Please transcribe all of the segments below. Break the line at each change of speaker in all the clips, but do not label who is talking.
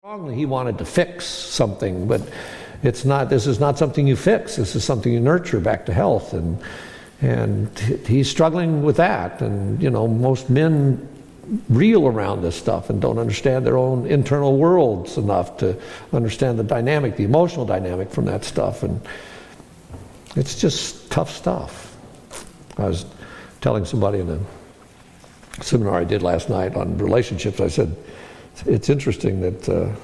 Strongly, he wanted to fix something, but it's not. This is not something you fix. This is something you nurture back to health, and he's struggling with that. And you know, most men reel around this stuff and don't understand their own internal worlds enough to understand the dynamic, the emotional dynamic from that stuff, and it's just tough stuff. I was telling somebody in a seminar I did last night on relationships, I said, it's interesting that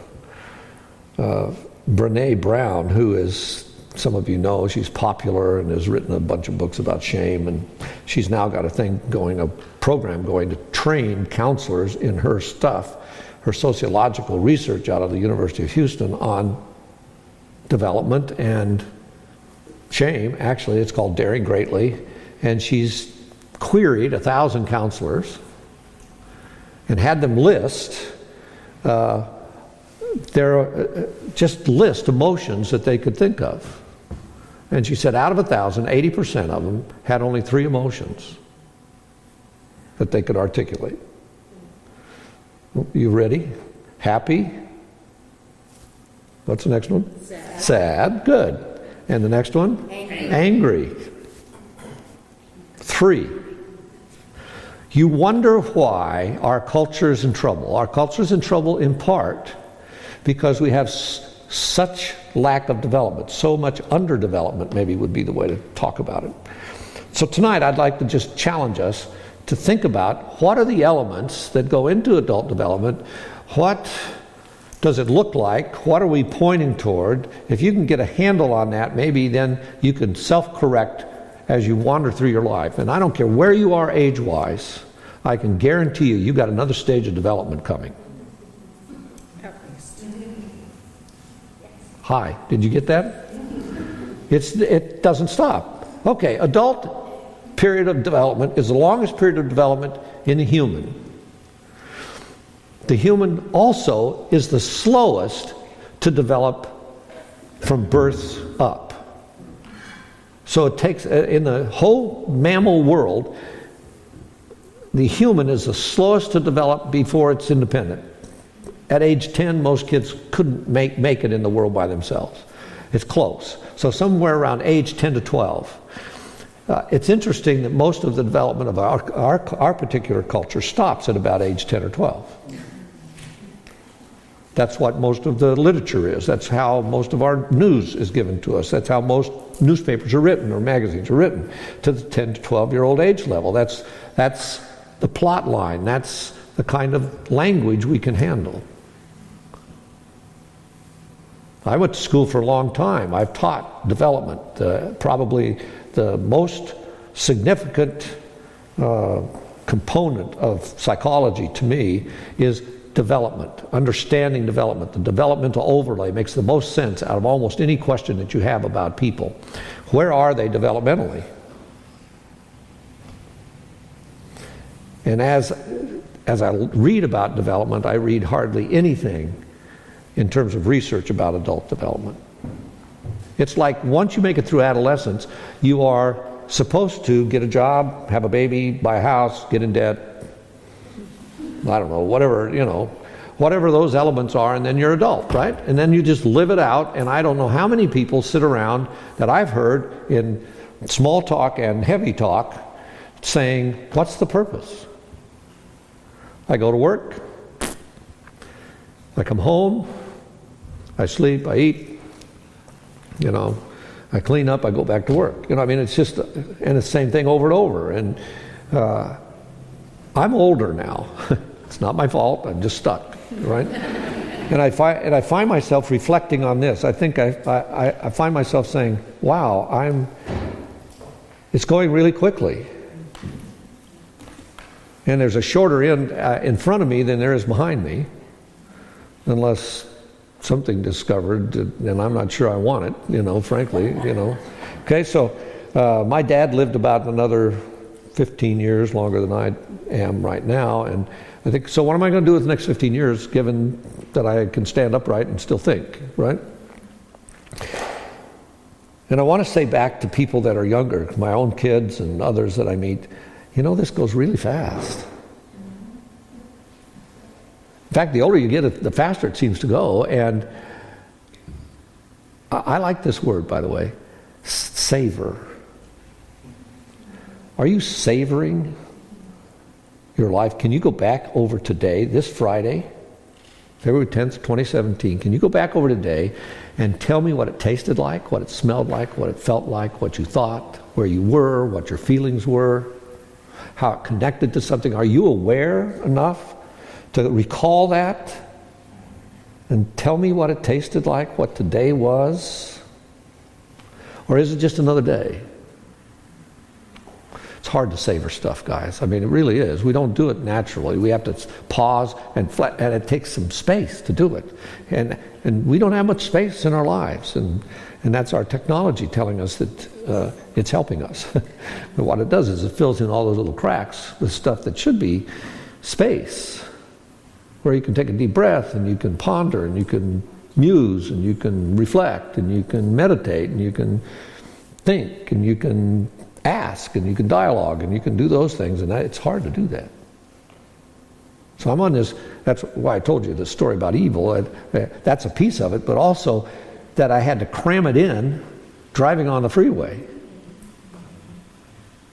Brené Brown, who is, some of you know, she's popular and has written a bunch of books about shame, and she's now got a program going to train counselors in her stuff, her sociological research out of the University of Houston on development and shame. Actually, it's called Daring Greatly, and she's queried 1,000 counselors and had them list just list emotions that they could think of. And she said out of 1,000, 80% of them had only 3 emotions that they could articulate. You ready? Happy? What's the next one?
Sad.
Sad. Good. And the next one? Angry. 3. You wonder why our culture is in trouble. Our culture is in trouble in part because we have such lack of development, so much underdevelopment, maybe would be the way to talk about it. So tonight I'd like to just challenge us to think about what are the elements that go into adult development. What does it look like? What are we pointing toward? If you can get a handle on that, maybe then you can self-correct as you wander through your life. And I don't care where you are age-wise, I can guarantee you, you've got another stage of development coming. Hi, did you get that? It doesn't stop. Okay, adult period of development is the longest period of development in the human. The human also is the slowest to develop from birth up. So it takes, in the whole mammal world, the human is the slowest to develop before it's independent. At age 10, most kids couldn't make it in the world by themselves. It's close. So somewhere around age 10 to 12. It's interesting that most of the development of our particular culture stops at about age 10 or 12. That's what most of the literature is. That's how most of our news is given to us. That's how most newspapers are written or magazines are written, to the 10 to 12-year-old age level. That's the plot line. That's the kind of language we can handle. I went to school for a long time. I've taught development. Probably the most significant component of psychology to me is development, understanding development. The developmental overlay makes the most sense out of almost any question that you have about people. Where are they developmentally? And as I read about development, I read hardly anything in terms of research about adult development. It's like once you make it through adolescence, you are supposed to get a job, have a baby, buy a house, get in debt, I don't know, whatever those elements are, and then you're adult, right? And then you just live it out, and I don't know how many people sit around that I've heard in small talk and heavy talk saying, what's the purpose? I go to work, I come home, I sleep, I eat, I clean up, I go back to work. It's just, and it's the same thing over and over. And I'm older now. It's not my fault, I'm just stuck, right? And I find myself reflecting on this. I think I find myself saying, wow, it's going really quickly. And there's a shorter end in front of me than there is behind me, unless something discovered, and I'm not sure I want it, frankly, Okay, so my dad lived about another 15 years longer than I am right now, and I think, so what am I going to do with the next 15 years, given that I can stand upright and still think, right? And I want to say back to people that are younger, my own kids and others that I meet, this goes really fast. fact, the older you get, the faster it seems to go. And I like this word, by the way, savor. Are you savoring your life? Can you go back over today, this Friday, February 10th, 2017, can you go back over today and tell me what it tasted like, what it smelled like, what it felt like, what you thought, where you were, what your feelings were, how it connected to something? Are you aware enough to recall that and tell me what it tasted like, what today was? Or is it just another day? It's hard to savor stuff, guys. I mean, it really is. We don't do it naturally. We have to pause and it takes some space to do it. And we don't have much space in our lives. And that's our technology telling us that it's helping us. But what it does is it fills in all those little cracks with stuff that should be space, where you can take a deep breath and you can ponder and you can muse and you can reflect and you can meditate and you can think and you can ask and you can dialogue and you can do those things, and it's hard to do that. So I'm on this, that's why I told you the story about evil. That's a piece of it, but also that I had to cram it in driving on the freeway.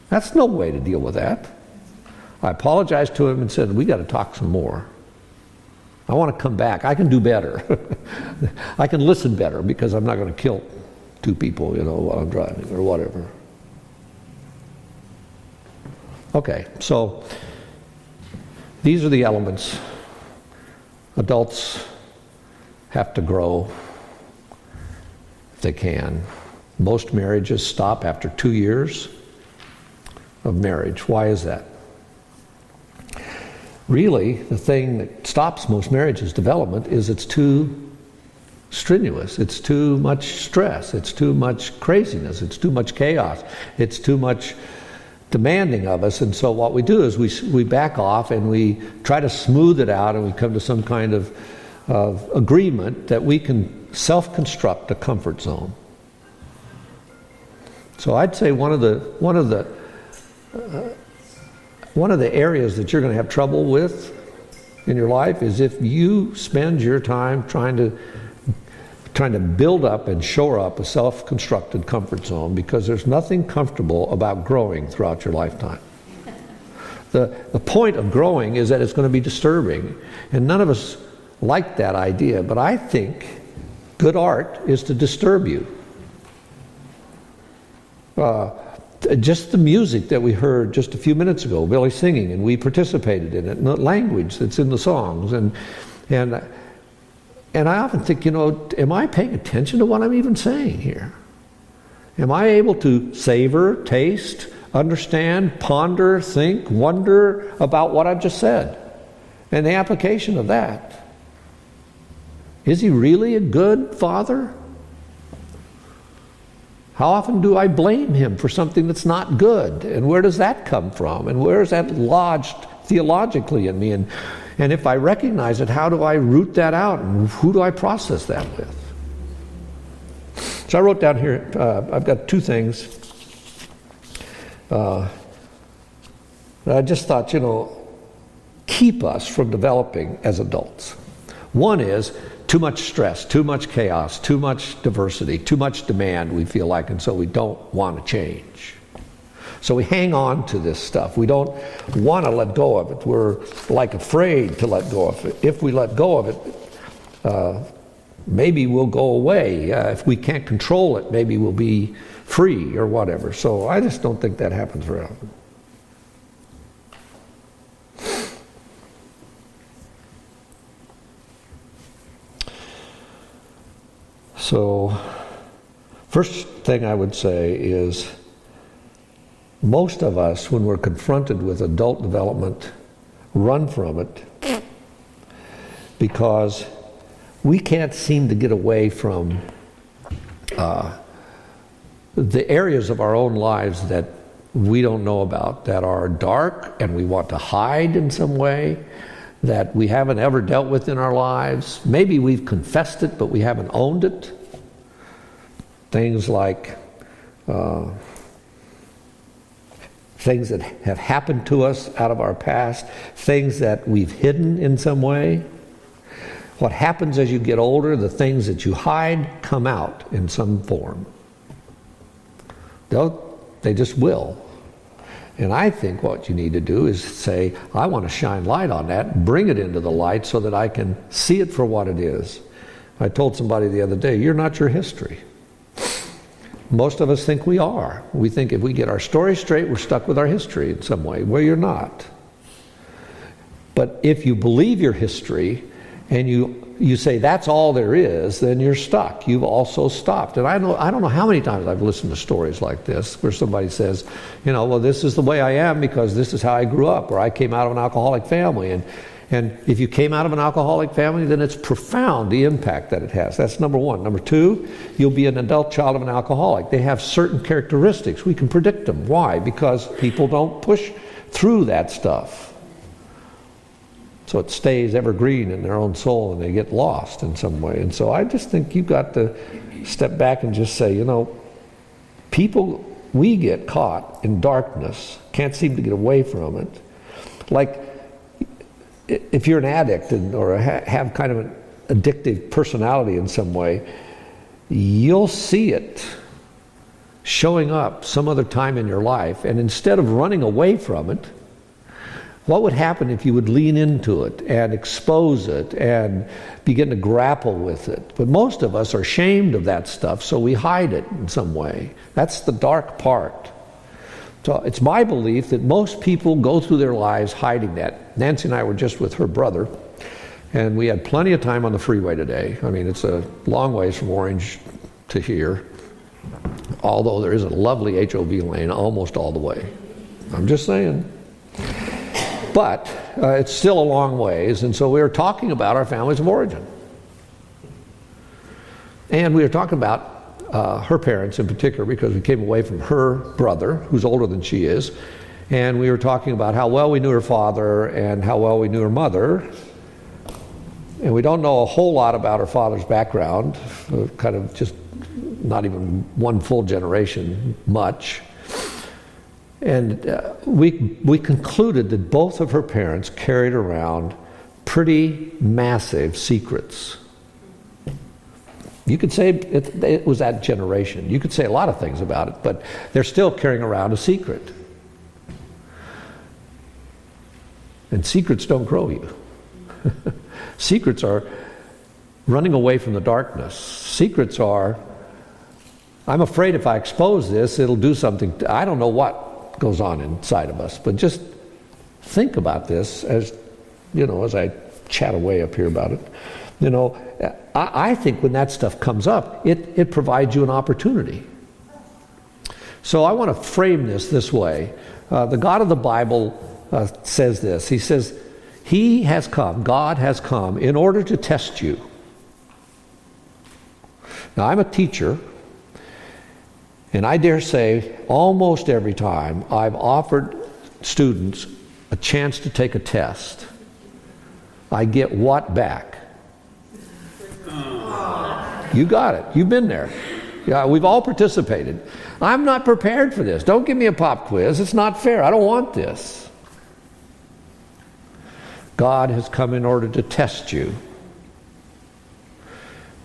That's no way to deal with that. I apologized to him and said, we got to talk some more. I want to come back. I can do better. I can listen better because I'm not going to kill two people, while I'm driving or whatever. Okay, so these are the elements. Adults have to grow if they can. Most marriages stop after 2 years of marriage. Why is that? Really, the thing that stops most marriages' development is it's too strenuous. It's too much stress. It's too much craziness. It's too much chaos. It's too much demanding of us. And so what we do is we back off and we try to smooth it out, and we come to some kind of agreement that we can self-construct a comfort zone. So I'd say one of the areas that you're going to have trouble with in your life is if you spend your time trying to build up and shore up a self-constructed comfort zone, because there's nothing comfortable about growing throughout your lifetime. The point of growing is that it's going to be disturbing, and none of us like that idea, but I think good art is to disturb you. Just the music that we heard just a few minutes ago, Billy singing, and we participated in it, and the language that's in the songs, and I often think, am I paying attention to what I'm even saying here? Am I able to savor, taste, understand, ponder, think, wonder about what I've just said and the application of that? Is he really a good father? How often do I blame him for something that's not good? And where does that come from? And where is that lodged theologically in me? And if I recognize it, how do I root that out? And who do I process that with? So I wrote down here, I've got two things. I just thought, keep us from developing as adults. One is too much stress, too much chaos, too much diversity, too much demand, we feel like, and so we don't want to change. So we hang on to this stuff. We don't want to let go of it. We're like afraid to let go of it. If we let go of it, maybe we'll go away. If we can't control it, maybe we'll be free or whatever. So I just don't think that happens very often. So, first thing I would say is, most of us, when we're confronted with adult development, run from it because we can't seem to get away from the areas of our own lives that we don't know about, that are dark and we want to hide in some way, that we haven't ever dealt with in our lives. Maybe we've confessed it, but we haven't owned it. Things like things that have happened to us out of our past, things that we've hidden in some way. What happens as you get older, the things that you hide come out in some form. They just will. And I think what you need to do is say, I want to shine light on that, bring it into the light so that I can see it for what it is. I told somebody the other day, you're not your history. Most of us think we are. We think if we get our story straight, we're stuck with our history in some way. Well, you're not. But if you believe your history and you say that's all there is, then you're stuck. You've also stopped. And I don't know how many times I've listened to stories like this where somebody says, well, this is the way I am because this is how I grew up, or I came out of an alcoholic family. And if you came out of an alcoholic family, then it's profound, the impact that it has. That's number one. Number two, you'll be an adult child of an alcoholic. They have certain characteristics. We can predict them. Why? Because people don't push through that stuff. So it stays evergreen in their own soul and they get lost in some way. And so I just think you've got to step back and just say, people, we get caught in darkness, can't seem to get away from it. Like, if you're an addict or have kind of an addictive personality in some way, you'll see it showing up some other time in your life. And instead of running away from it, what would happen if you would lean into it and expose it and begin to grapple with it? But most of us are ashamed of that stuff, so we hide it in some way. That's the dark part. So it's my belief that most people go through their lives hiding that. Nancy and I were just with her brother, and we had plenty of time on the freeway today. I mean, it's a long ways from Orange to here, although there is a lovely HOV lane almost all the way. I'm just saying. But it's still a long ways, and so we were talking about our families of origin. And we were talking about her parents in particular, because we came away from her brother, who's older than she is, and we were talking about how well we knew her father and how well we knew her mother. And we don't know a whole lot about her father's background, kind of just not even one full generation much. And we concluded that both of her parents carried around pretty massive secrets. You could say it was that generation. You could say a lot of things about it, but they're still carrying around a secret. And secrets don't grow you. Secrets are running away from the darkness. Secrets are, I'm afraid if I expose this, it'll do something. I don't know what goes on inside of us, but just think about this as I chat away up here about it. I think when that stuff comes up, it provides you an opportunity. So I want to frame this way. The God of the Bible says this. He says, God has come in order to test you. Now, I'm a teacher, and I dare say almost every time I've offered students a chance to take a test, I get what back? You got it. You've been there. Yeah, we've all participated. I'm not prepared for this. Don't give me a pop quiz. It's not fair. I don't want this. God has come in order to test you.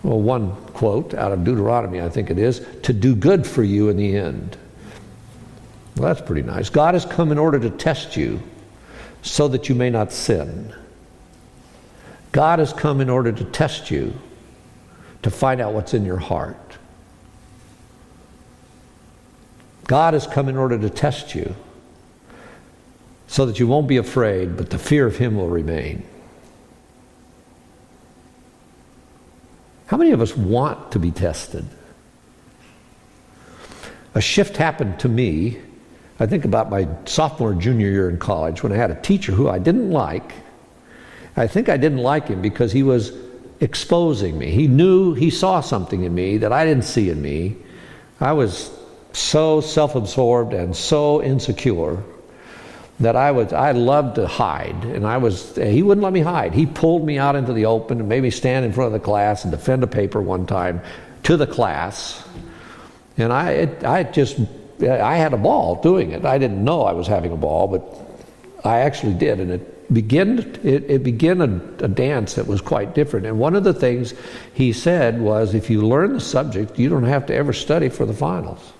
Well, one quote out of Deuteronomy, I think it is, to do good for you in the end. Well, that's pretty nice. God has come in order to test you so that you may not sin. God has come in order to test you to find out what's in your heart. God has come in order to test you so that you won't be afraid, but the fear of Him will remain. How many of us want to be tested? A shift happened to me, I think about my sophomore, junior year in college, when I had a teacher who I didn't like. I think I didn't like him because he was exposing me. He saw something in me that I didn't see in me. I was so self-absorbed and so insecure that I loved to hide, and he wouldn't let me hide. He pulled me out into the open and made me stand in front of the class and defend a paper one time to the class. And I had a ball doing it. I didn't know I was having a ball, but I actually did, and began a dance that was quite different. And one of the things he said was, if you learn the subject, you don't have to ever study for the finals.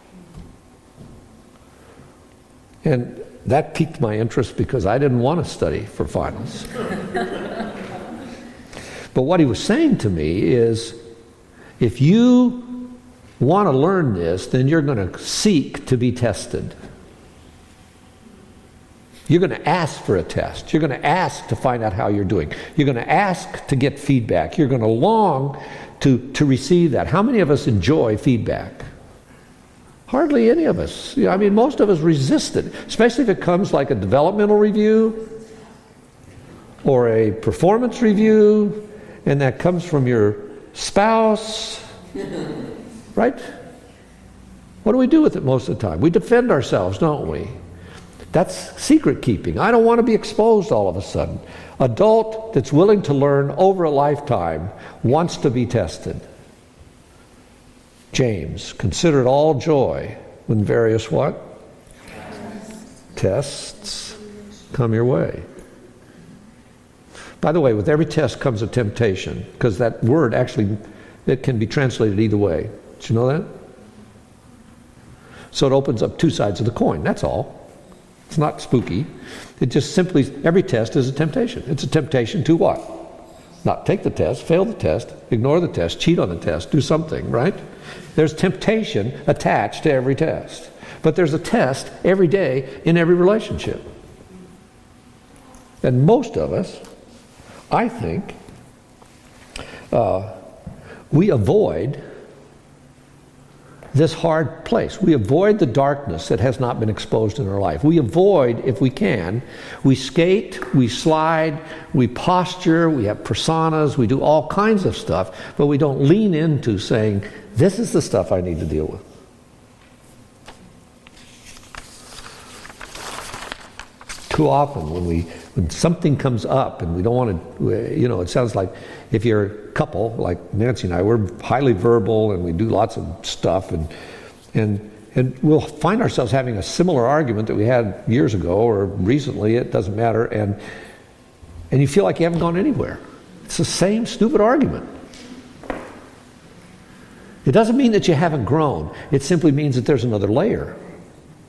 And that piqued my interest because I didn't want to study for finals. But what he was saying to me is, if you want to learn this, then you're going to seek to be tested. You're going to ask for a test. You're going to ask to find out how you're doing. You're going to ask to get feedback. You're going to long to receive that. How many of us enjoy feedback? Hardly any of us. I mean, most of us resist it, especially if it comes like a developmental review or a performance review, and that comes from your spouse, right? What do we do with it most of the time? We defend ourselves, don't we? That's secret keeping. I don't want to be exposed all of a sudden. Adult that's willing to learn over a lifetime wants to be tested. James, consider it all joy when various what? Tests come your way. By the way, with every test comes a temptation, because that word actually, it can be translated either way. Did you know that? So it opens up two sides of the coin, that's all. It's not spooky. It just simply, every test is a temptation. It's a temptation to what? Not take the test, fail the test, ignore the test, cheat on the test, do something, right? There's temptation attached to every test. But there's a test every day in every relationship. And most of us, I think, we avoid this hard place. We avoid the darkness that has not been exposed in our life. We avoid, if we can, we skate, we slide, we posture, we have personas, we do all kinds of stuff, but we don't lean into saying, this is the stuff I need to deal with. Too often when something comes up and we don't want to, it sounds like if you're a couple, like Nancy and I, we're highly verbal and we do lots of stuff and we'll find ourselves having a similar argument that we had years ago or recently, it doesn't matter, and you feel like you haven't gone anywhere. It's the same stupid argument. It doesn't mean that you haven't grown. It simply means that there's another layer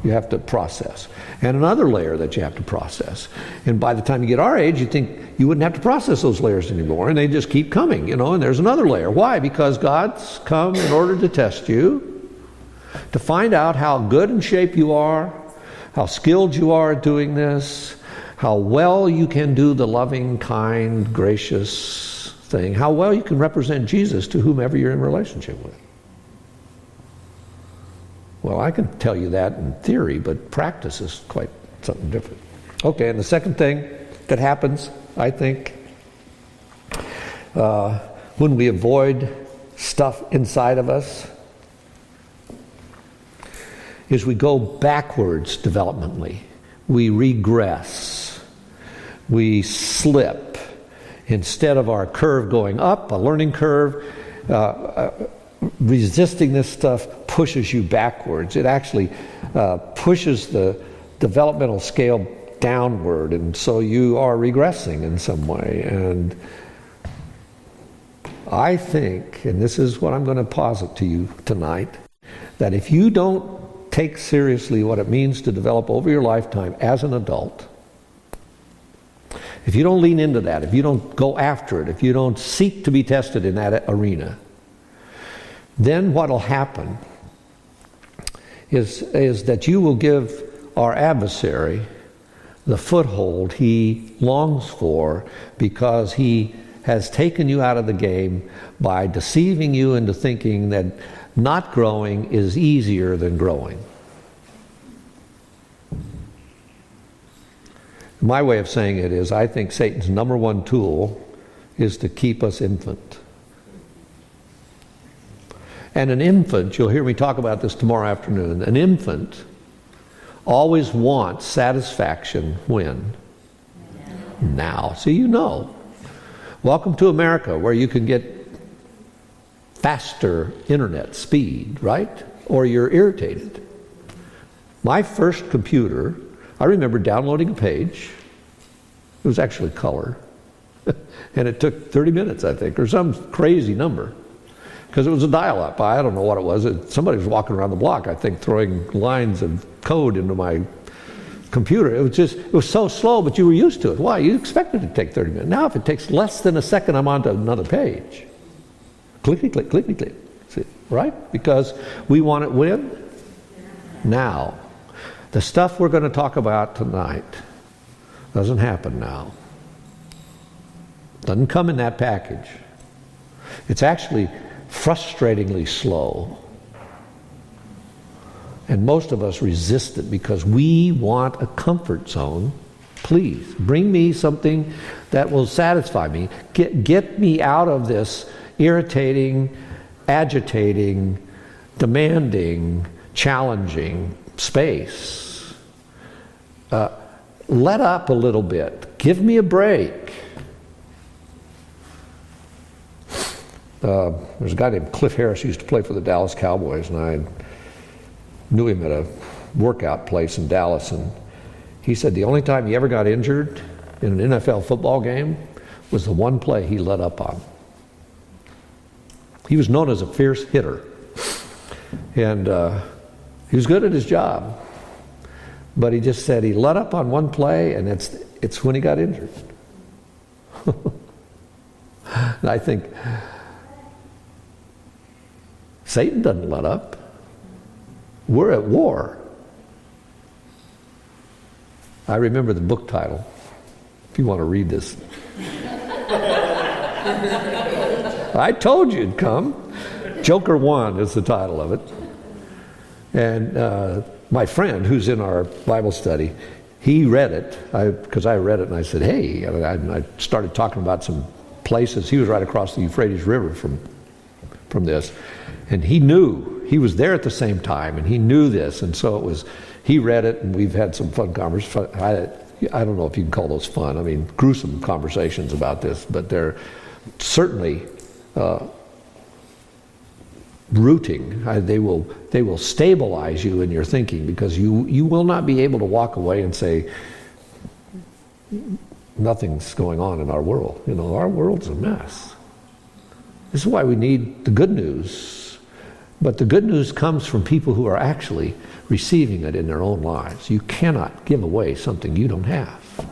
you have to process, and another layer that you have to process. And by the time you get our age, you think you wouldn't have to process those layers anymore, and they just keep coming, and there's another layer. Why? Because God's come in order to test you, to find out how good in shape you are, how skilled you are at doing this, how well you can do the loving, kind, gracious thing, how well you can represent Jesus to whomever you're in relationship with. Well, I can tell you that in theory, but practice is quite something different. Okay, and the second thing that happens, I think, when we avoid stuff inside of us, is we go backwards developmentally. We regress. We slip. Instead of our curve going up, a learning curve, resisting this stuff pushes you backwards. It actually pushes the developmental scale downward, and so you are regressing in some way. And I think, and this is what I'm going to posit to you tonight, that if you don't take seriously what it means to develop over your lifetime as an adult, if you don't lean into that, if you don't go after it, if you don't seek to be tested in that arena, then what will happen is that you will give our adversary the foothold he longs for, because he has taken you out of the game by deceiving you into thinking that not growing is easier than growing. My way of saying it is, I think Satan's number one tool is to keep us infant. And an infant, you'll hear me talk about this tomorrow afternoon, an infant always wants satisfaction when? Now. See, Welcome to America, where you can get faster internet speed, right? Or you're irritated. My first computer, I remember downloading a page, It was actually color. And it took 30 minutes, I think, or some crazy number. Because it was a dial-up. I don't know what it was. Somebody was walking around the block, I think, throwing lines of code into my computer. It was so slow, but you were used to it. Why? You expected it to take 30 minutes. Now, if it takes less than a second, I'm on to another page. Clickety click, clickety click. See, right? Because we want it when? Now. The stuff we're going to talk about tonight doesn't happen now. Doesn't come in that package. It's actually frustratingly slow. And most of us resist it because we want a comfort zone. Please, bring me something that will satisfy me. Get me out of this irritating, agitating, demanding, challenging space. Let up a little bit. Give me a break. There's a guy named Cliff Harris who used to play for the Dallas Cowboys, and I knew him at a workout place in Dallas, and he said the only time he ever got injured in an NFL football game was the one play he let up on. He was known as a fierce hitter, and he was good at his job, but he just said he let up on one play, and it's when he got injured. And I think Satan doesn't let up. We're at war. I remember the book title, if you want to read this. I told you it'd come. Joker 1 is the title of it. And my friend, who's in our Bible study, he read it, because I read it, and I said, hey, and I started talking about some places. He was right across the Euphrates River from this. And he knew, he was there at the same time, and he knew this, and so he read it, and we've had some fun conversations. I don't know if you can call those fun. I mean, gruesome conversations about this, but they're certainly rooting. They will stabilize you in your thinking, because you will not be able to walk away and say, nothing's going on in our world. You know, our world's a mess. This is why we need the good news. But the good news comes from people who are actually receiving it in their own lives. You cannot give away something you don't have.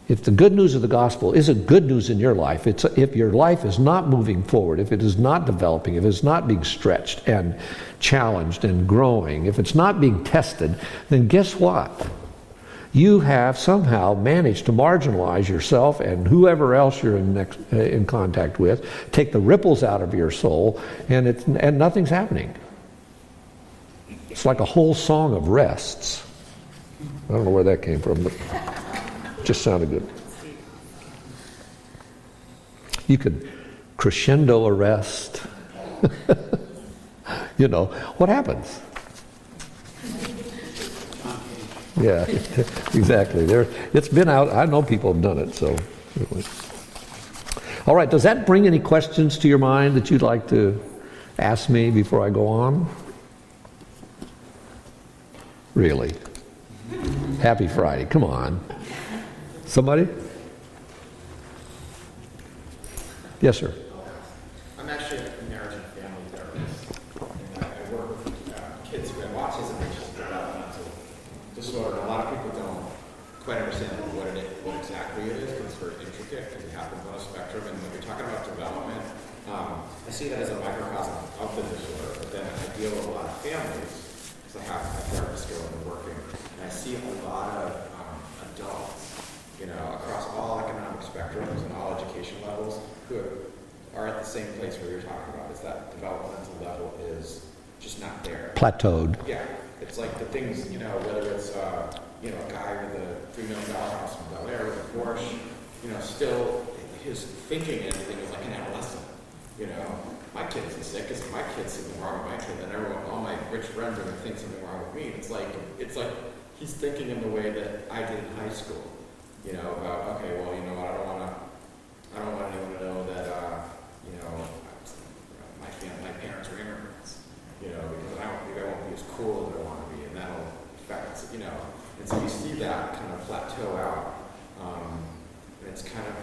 If the good news of the gospel isn't good news in your life, if your life is not moving forward, if it is not developing, if it's not being stretched and challenged and growing, if it's not being tested, then guess what? You have somehow managed to marginalize yourself and whoever else you're in contact with, take the ripples out of your soul, and nothing's happening. It's like a whole song of rests. I don't know where that came from, but it just sounded good. You could crescendo a rest. You know, what happens? Yeah, exactly. It's been out. I know people have done it. So, anyway. All right. Does that bring any questions to your mind that you'd like to ask me before I go on? Really? Happy Friday. Come on. Somebody? Yes, sir.
I'm actually a marriage and family therapist. And I work with kids who have autism, which is developmental disorder. A lot of people don't quite understand what exactly it is, because it's very intricate, because it happens on a spectrum. And when you're talking about development, I see that as a microcosm of the disorder. But then I deal with a lot of families, because I have a therapist going and working. And I see a lot of adults, across all economic spectrums and all education levels, who are at the same place where you're talking about. Is that developmental level is just not there.
Plateaued.
Yeah. It's like the things, whether it's, a guy with a $3 million house in Bel Air with a Porsche, still his thinking and everything is like an adolescent. My kid's the sickest, my kid's something wrong with my kid, and all my rich friends are going to think something wrong with me. It's like he's thinking in the way that I did in high school. About, okay, well, you know what, I don't want anyone to know that, my parents are immigrants, because I won't be as cool as I want to be, and that'll affect, and so you see that kind of plateau out. And it's kind of,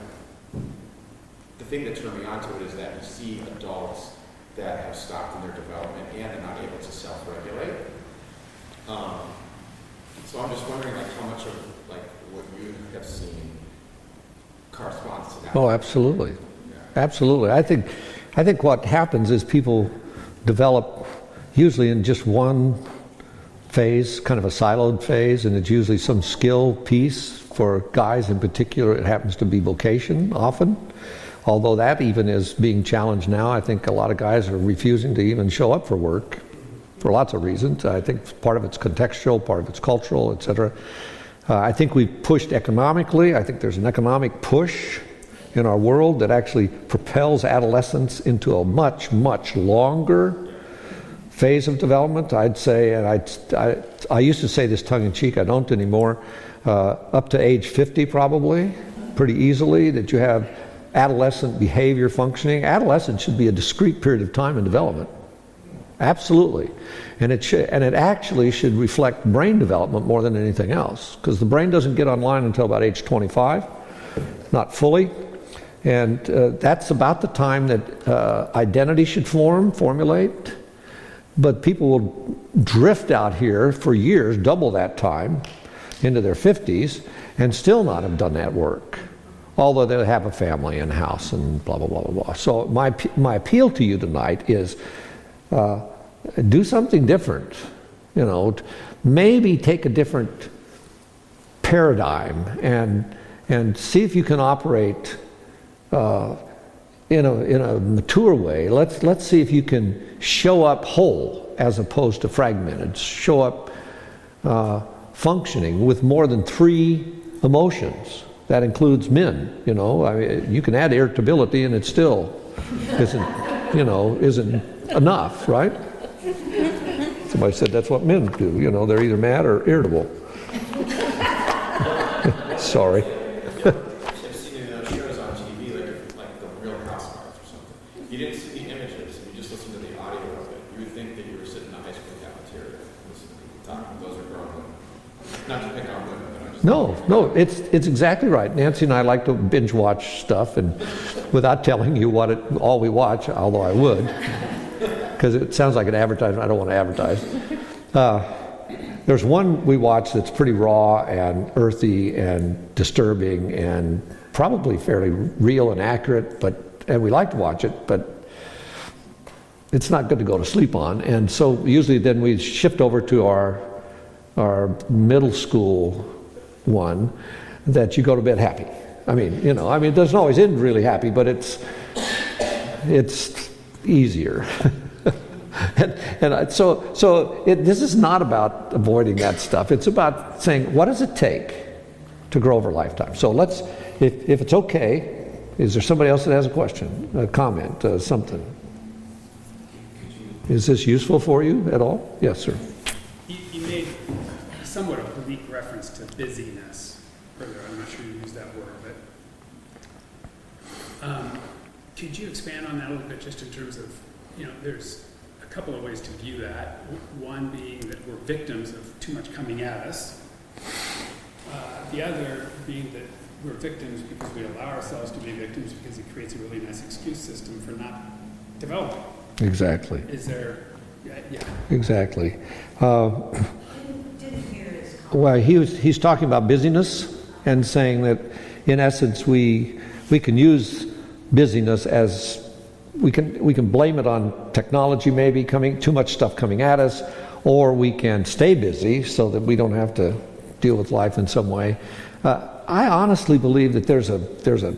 the thing that turned me onto it is that you see adults that have stopped in their development and are not able to self-regulate. So I'm just wondering, like, how much of, like, what you have seen corresponds to that?
Oh, absolutely.
Yeah.
Absolutely. I think what happens is people develop usually in just one phase, kind of a siloed phase, and it's usually some skill piece. For guys in particular, it happens to be vocation often, although that even is being challenged now. I think a lot of guys are refusing to even show up for work for lots of reasons. I think part of it's contextual, part of it's cultural, etc. I think we've pushed economically. I think there's an economic push in our world that actually propels adolescence into a much, much longer phase of development. I'd say, and I used to say this tongue-in-cheek, I don't anymore, up to age 50 probably, pretty easily, that you have adolescent behavior functioning. Adolescence should be a discrete period of time in development. Absolutely. And it actually should reflect brain development more than anything else, because the brain doesn't get online until about age 25, not fully. And that's about the time that identity should formulate. But people will drift out here for years, double that time, into their 50s, and still not have done that work, although they have a family and house and blah, blah, blah, blah, blah. So my appeal to you tonight is do something different. You know, maybe take a different paradigm and see if you can operate in a mature way. Let's see if you can show up whole as opposed to fragmented. Show up functioning with more than 3 emotions. That includes men. You know, I mean, you can add irritability and it still isn't enough, right? Somebody said that's what men do. You know, they're either mad or irritable. Sorry.
I've seen in shows on TV, like the Real Housewives or something. You didn't see the images, you just listened to the audio of it. You would think that you were sitting in a high school cafeteria listening to people talking. Those are grown women. Not to pick on women, but I'm just...
No, it's exactly right. Nancy and I like to binge watch stuff, and without telling you all we watch, although I would, because it sounds like an advertisement. I don't want to advertise. There's one we watch that's pretty raw and earthy and disturbing and probably fairly real and accurate, and we like to watch it, but it's not good to go to sleep on. And so usually then we shift over to our middle school one that you go to bed happy. I mean, it doesn't always end really happy, but it's easier. This is not about avoiding that stuff. It's about saying, what does it take to grow over a lifetime? So if it's okay, is there somebody else that has a question, a comment, something? Is this useful for you at all? Yes, sir.
You made somewhat of a weak reference to busyness earlier. I'm not sure you used that word, but could you expand on that a little bit, just in terms of, there's a couple of ways to view that. One being that we're victims of too much coming at us. The other being that we're victims because we allow ourselves to be victims because it creates a really nice excuse system for not developing.
Exactly.
Is there, yeah.
Exactly.
Didn't hear his comment.
Well, he's talking about busyness and saying that, in essence, we can use busyness as we can blame it on technology, maybe too much stuff coming at us, or we can stay busy so that we don't have to deal with life in some way. I honestly believe that there's a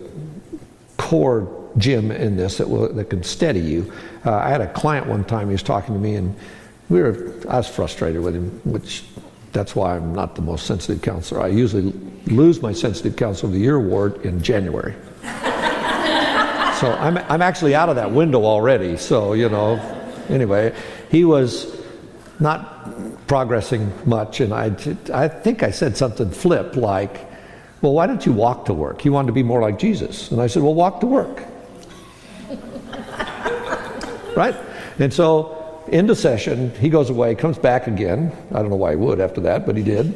core gem in this that can steady you. I had a client one time. He was talking to me, and I was frustrated with him, which that's why I'm not the most sensitive counselor. I usually lose my Sensitive Counselor of the Year award in January. So I'm actually out of that window already. So anyway, he was not progressing much, and I think I said something flip like, "Well, why don't you walk to work?" He wanted to be more like Jesus, and I said, "Well, walk to work." Right? And so, end of session, he goes away, comes back again. I don't know why he would after that, but he did.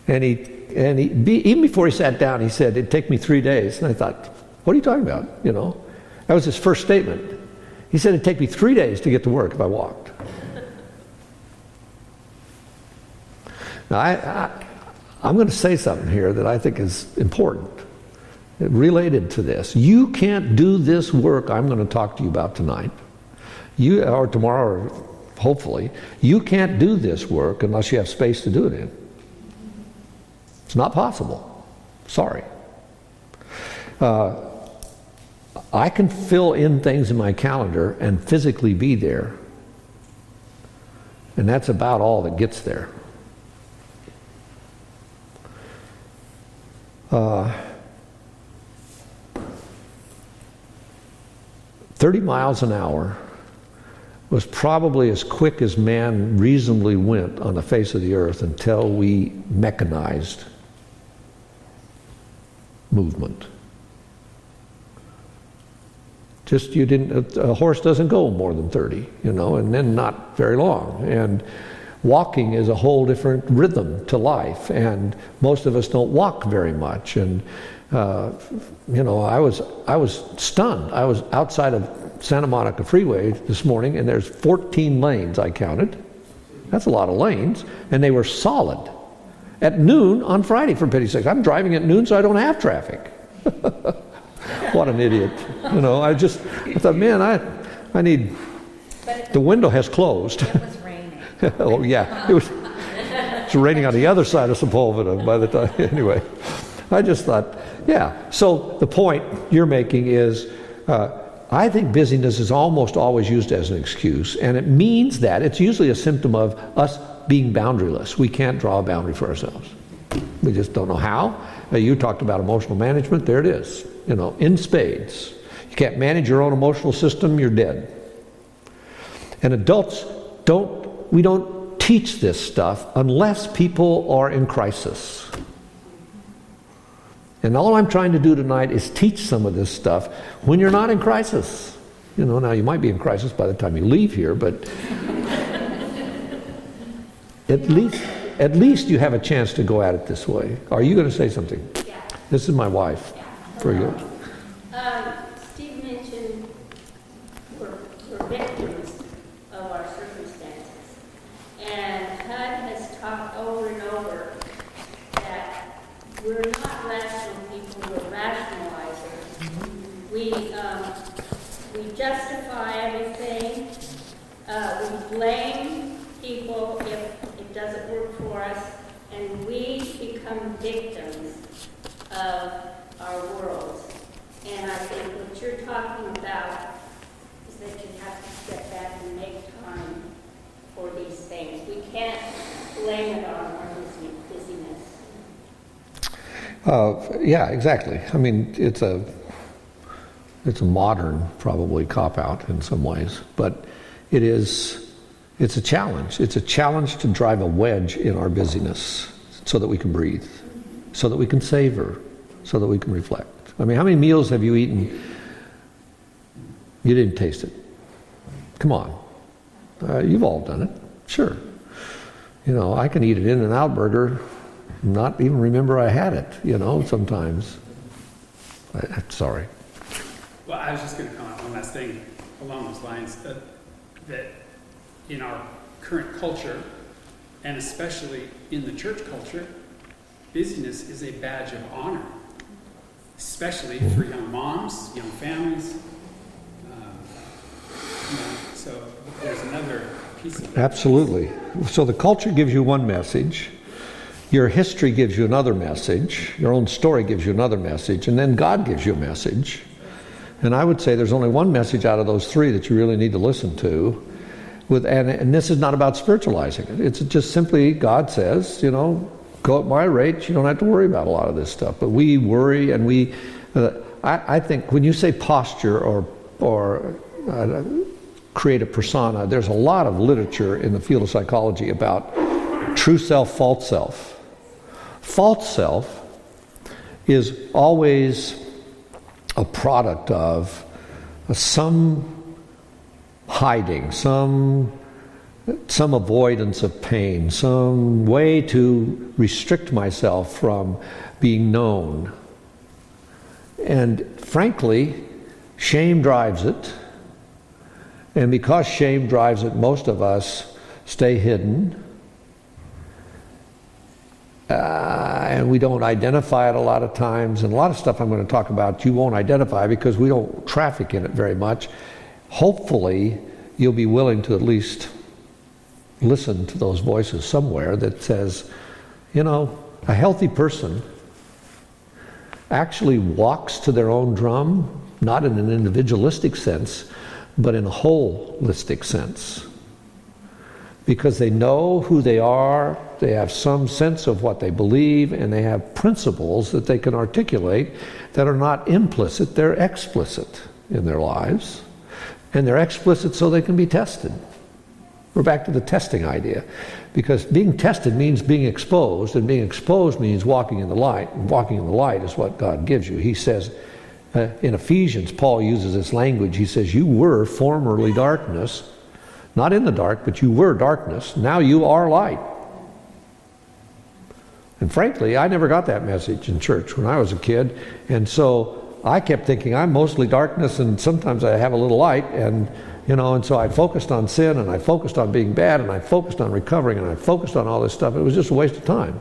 And he even before he sat down, he said, it'd take me 3 days. And I thought, what are you talking about? You know, that was his first statement. He said, it'd take me 3 days to get to work if I walked. Now, I'm going to say something here that I think is important, related to this. You can't do this work I'm going to talk to you about tonight, or tomorrow, or hopefully. You can't do this work unless you have space to do it in. It's not possible. Sorry. I can fill in things in my calendar and physically be there, and that's about all that gets there. 30 miles an hour was probably as quick as man reasonably went on the face of the earth until we mechanized movement. Just a horse doesn't go more than 30, and then not very long. And walking is a whole different rhythm to life, and most of us don't walk very much. And I was stunned. I was outside of Santa Monica Freeway this morning, and there's 14 lanes I counted. That's a lot of lanes, and they were solid. At noon on Friday, for pity's sake. I'm driving at noon so I don't have traffic. What an idiot. I thought, man, I need, the window has closed.
It was raining.
Oh yeah, it was raining on the other side of Sepulveda by the time, anyway. I just thought, yeah. So the point you're making is, I think busyness is almost always used as an excuse, and it means that it's usually a symptom of us being boundaryless. We can't draw a boundary for ourselves. We just don't know how. You talked about emotional management. There it is, in spades. You can't manage your own emotional system, you're dead. And adults we don't teach this stuff unless people are in crisis. And all I'm trying to do tonight is teach some of this stuff when you're not in crisis. Now you might be in crisis by the time you leave here, but at least you have a chance to go at it this way. Are you going to say something?
Yeah.
This is my wife.
Yeah.
Very good.
Steve mentioned we're victims of our circumstances. And HUD has talked over and over that we're not rational people, we're rationalizers. We justify everything. We blame people if it doesn't work for us, and we become victims of our world. And I think what you're talking about is that you have to step back and make time for these things. We can't blame it on our busyness.
Yeah, exactly. I mean, it's a modern, probably, cop-out in some ways, but it's a challenge. It's a challenge to drive a wedge in our busyness so that we can breathe, so that we can savor, so that we can reflect. I mean, how many meals have you eaten? You didn't taste it. Come on. You've all done it. Sure. I can eat an In-N-Out burger, not even remember I had it, sometimes. Sorry.
Well, I was just going to comment one last thing along those lines, that in our current culture, and especially in the church culture, busyness is a badge of honor, especially for young moms, young families. So there's another piece of that.
Absolutely. So the culture gives you one message, your history gives you another message, your own story gives you another message, and then God gives you a message. And I would say there's only one message out of those three that you really need to listen to. And this is not about spiritualizing it. It's just simply God says, go at my rate, you don't have to worry about a lot of this stuff. But we worry, and I think when you say posture or create a persona, there's a lot of literature in the field of psychology about true self, false self. False self is always a product of some hiding, some some avoidance of pain, some way to restrict myself from being known. And frankly, shame drives it. And because shame drives it, most of us stay hidden. And we don't identify it a lot of times. And a lot of stuff I'm going to talk about you won't identify because we don't traffic in it very much. Hopefully, you'll be willing to at least listen to those voices somewhere that says, you know, a healthy person actually walks to their own drum, not in an individualistic sense, but in a holistic sense. Because they know who they are, they have some sense of what they believe, and they have principles that they can articulate that are not implicit, they're explicit in their lives. And they're explicit so they can be tested. We're back to the testing idea. Because being tested means being exposed, and being exposed means walking in the light. And walking in the light is what God gives you. He says, in Ephesians, Paul uses this language. He says, you were formerly darkness, not in the dark, but you were darkness. Now you are light. And frankly, I never got that message in church when I was a kid. And so I kept thinking I'm mostly darkness, and sometimes I have a little light, and and so I focused on sin, and I focused on being bad, and I focused on recovering, and I focused on all this stuff. It was just a waste of time.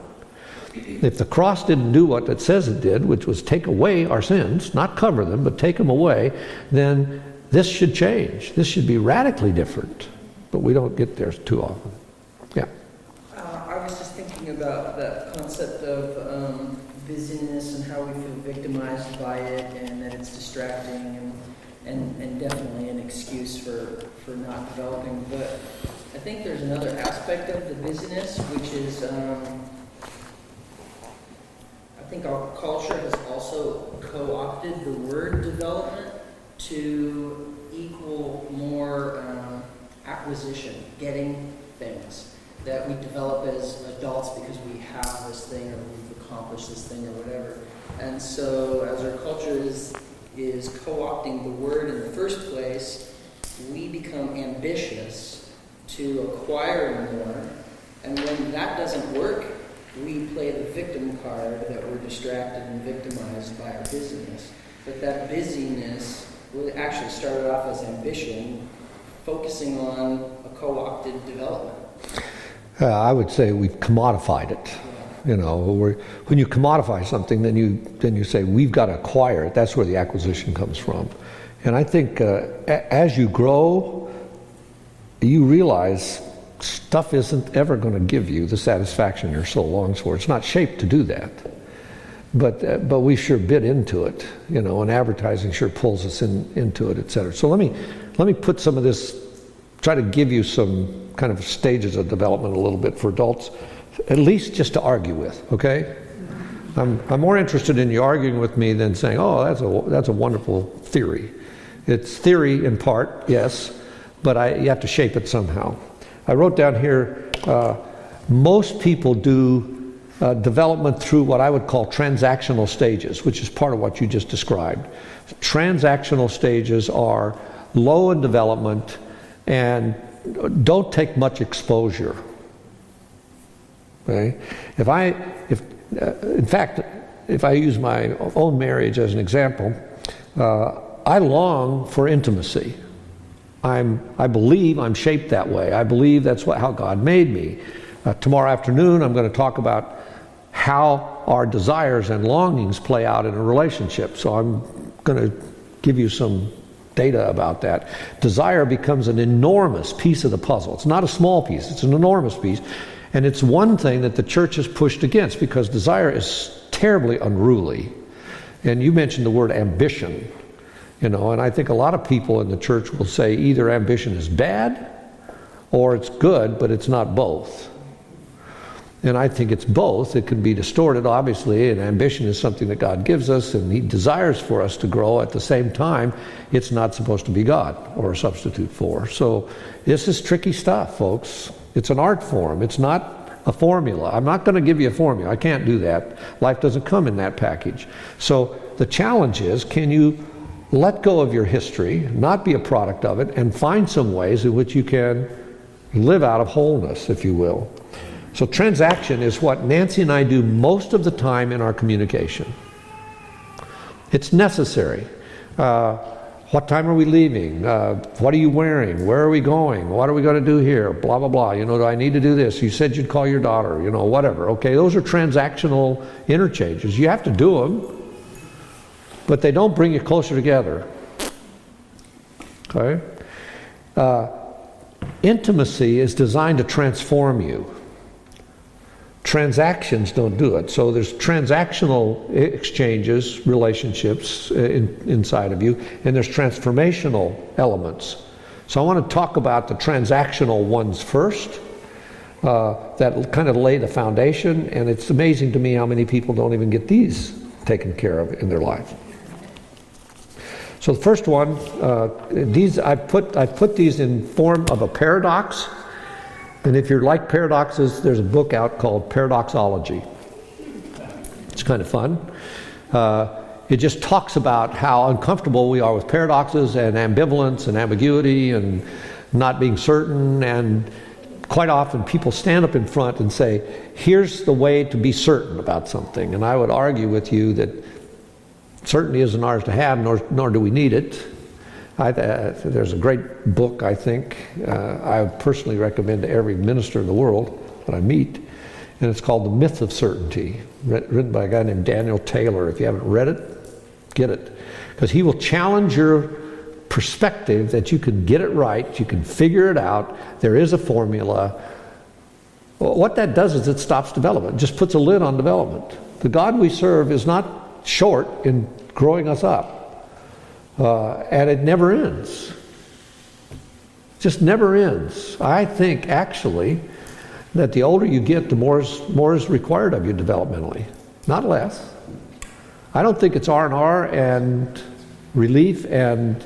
If the cross didn't do what it says it did, which was take away our sins, not cover them, but take them away, then this should change. This should be radically different. But we don't get there too often. Yeah.
I was just thinking about that concept of busyness and how we feel victimized by it, and that it's distracting and definitely an excuse for not developing. But I think there's another aspect of the busyness, which is I think our culture has also co-opted the word development to equal more acquisition, getting things that we develop as adults because we have this thing or we've accomplished this thing or whatever. And so as our culture is co-opting the word in the first place, we become ambitious to acquire more. And when that doesn't work, we play the victim card that we're distracted and victimized by our busyness. But that busyness really actually started off as ambition, focusing on a co-opted development.
I would say we've commodified it. When you commodify something, then you say we've got to acquire it. That's where the acquisition comes from. And I think as you grow, you realize stuff isn't ever going to give you the satisfaction your soul longs for. It's not shaped to do that. But we sure bit into it, and advertising sure pulls us into it, et cetera. So let me put some of this, try to give you some kind of stages of development a little bit for adults, at least just to argue with, okay? I'm more interested in you arguing with me than saying, oh, that's a wonderful theory. It's theory in part, yes, but you have to shape it somehow. I wrote down here, most people do development through what I would call transactional stages, which is part of what you just described. Transactional stages are low in development and don't take much exposure. Okay? In fact, if I use my own marriage as an example, I long for intimacy. I believe I'm shaped that way. I believe that's how God made me. Tomorrow afternoon, I'm going to talk about how our desires and longings play out in a relationship. So I'm going to give you some data about that. Desire becomes an enormous piece of the puzzle. It's not a small piece, it's an enormous piece. And it's one thing that the church has pushed against because desire is terribly unruly. And you mentioned the word ambition, and I think a lot of people in the church will say either ambition is bad or it's good, but it's not both. And I think it's both. It can be distorted, obviously, and ambition is something that God gives us, and He desires for us to grow. At the same time, it's not supposed to be God or a substitute for. So this is tricky stuff, folks. It's an art form. It's not a formula. I'm not going to give you a formula. I can't do that. Life doesn't come in that package. So the challenge is, can you let go of your history, not be a product of it, and find some ways in which you can live out of wholeness, if you will. So transaction is what Nancy and I do most of the time in our communication. It's necessary. What time are we leaving? What are you wearing? Where are we going? What are we going to do here? Blah, blah, blah. You know, do I need to do this? You said you'd call your daughter, you know, whatever. Okay, those are transactional interchanges. You have to do them, but they don't bring you closer together. Okay? Intimacy is designed to transform you. Transactions don't do it. So there's transactional exchanges, relationships inside of you, and there's transformational elements. So I want to talk about the transactional ones first, that kind of lay the foundation, and it's amazing to me how many people don't even get these taken care of in their life. So the first one, these I put these in form of a paradox. And if you're like paradoxes, there's a book out called Paradoxology. It's kind of fun. It just talks about how uncomfortable we are with paradoxes and ambivalence and ambiguity and not being certain. And quite often people stand up in front and say, here's the way to be certain about something. And I would argue with you that certainty isn't ours to have, nor do we need it. There's a great book, I think, I personally recommend to every minister in the world that I meet, and it's called The Myth of Certainty, written by a guy named Daniel Taylor. If you haven't read it, get it. Because he will challenge your perspective that you can get it right, you can figure it out, there is a formula. Well, what that does is it stops development, it just puts a lid on development. The God we serve is not short in growing us up. And it never ends. Just never ends. I think actually that the older you get, the more is required of you developmentally, not less. I don't think it's R&R and relief and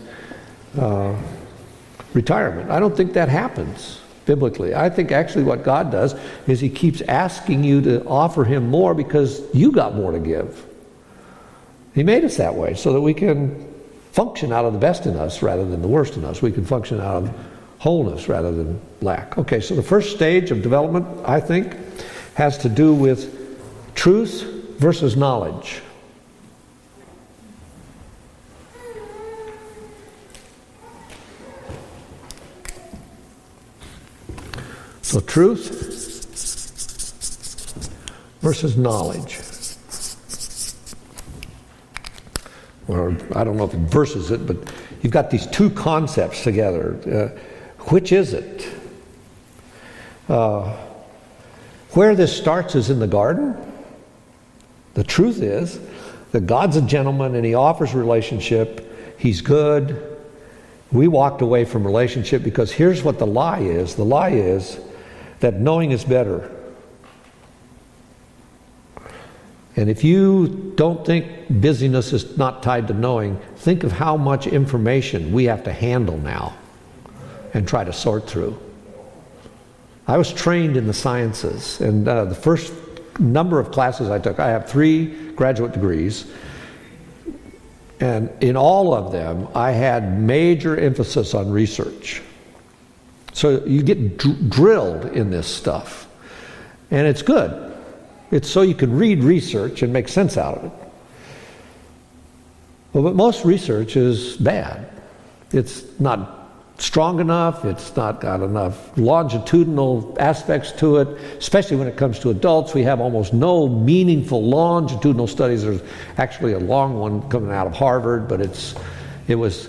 retirement. I don't think that happens biblically. I think actually what God does is He keeps asking you to offer Him more because you got more to give. He made us that way so that we can function out of the best in us rather than the worst in us. We can function out of wholeness rather than lack. Okay, so the first stage of development, I think, has to do with truth versus knowledge. So truth versus knowledge. Or I don't know if it versus it, but you've got these two concepts together. Which is it? Where this starts is in the garden. The truth is that God's a gentleman and He offers relationship. He's good. We walked away from relationship because here's what the lie is. The lie is that knowing is better. And if you don't think busyness is not tied to knowing, think of how much information we have to handle now and try to sort through. I was trained in the sciences, and the first number of classes I took, I have 3 graduate degrees, and in all of them I had major emphasis on research. So you get drilled in this stuff, and it's good. It's so you can read research and make sense out of it. Well, but most research is bad. It's not strong enough, it's not got enough longitudinal aspects to it, especially when it comes to adults. We have almost no meaningful longitudinal studies. There's actually a long one coming out of Harvard, but it was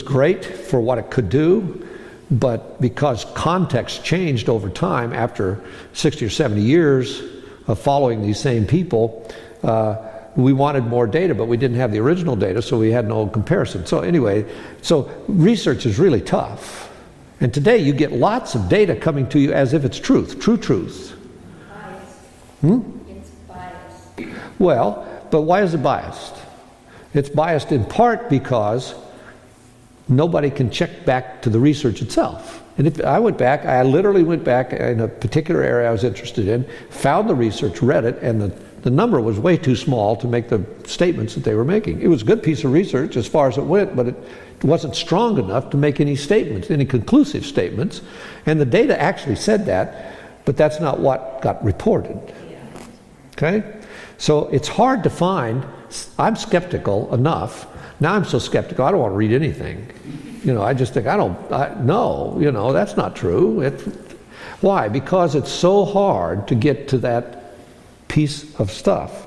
great for what it could do. But because context changed over time after 60 or 70 years of following these same people, we wanted more data, but we didn't have the original data, so we had no comparison. So anyway, so research is really tough. And today you get lots of data coming to you as if it's truth, true truth.
Biased. It's biased.
Well, but why is it biased? It's biased in part because nobody can check back to the research itself. And if I literally went back in a particular area I was interested in, found the research, read it, and The number was way too small to make the statements that they were making. It was a good piece of research as far as it went, but it wasn't strong enough to make any statements, any conclusive statements. And the data actually said that, but that's not what got reported. Okay? So it's hard to find. I'm skeptical enough. Now I'm so skeptical, I don't want to read anything. I just think, no, that's not true. Why? Because it's so hard to get to that piece of stuff.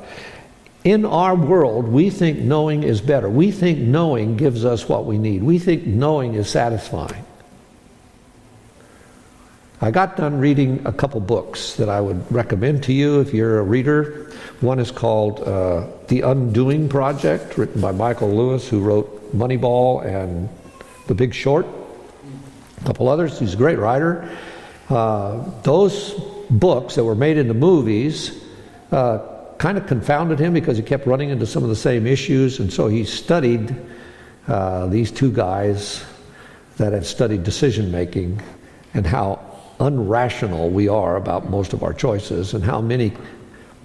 In our world, we think knowing is better. We think knowing gives us what we need. We think knowing is satisfying. I got done reading a couple books that I would recommend to you if you're a reader. One is called The Undoing Project, written by Michael Lewis, who wrote Moneyball and The Big Short. A couple others. He's a great writer. Those books that were made into movies kind of confounded him because he kept running into some of the same issues, and so he studied these two guys that have studied decision making and how unrational we are about most of our choices, and how many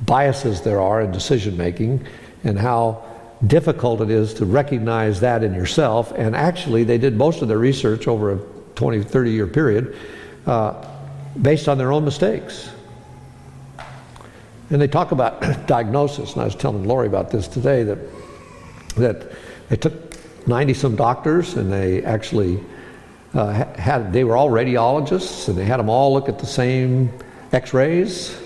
biases there are in decision making, and how difficult it is to recognize that in yourself. And actually they did most of their research over a 20, 30-year period based on their own mistakes. And they talk about diagnosis, and I was telling Lori about this today, that they took 90-some doctors, and they actually they were all radiologists, and they had them all look at the same x-rays,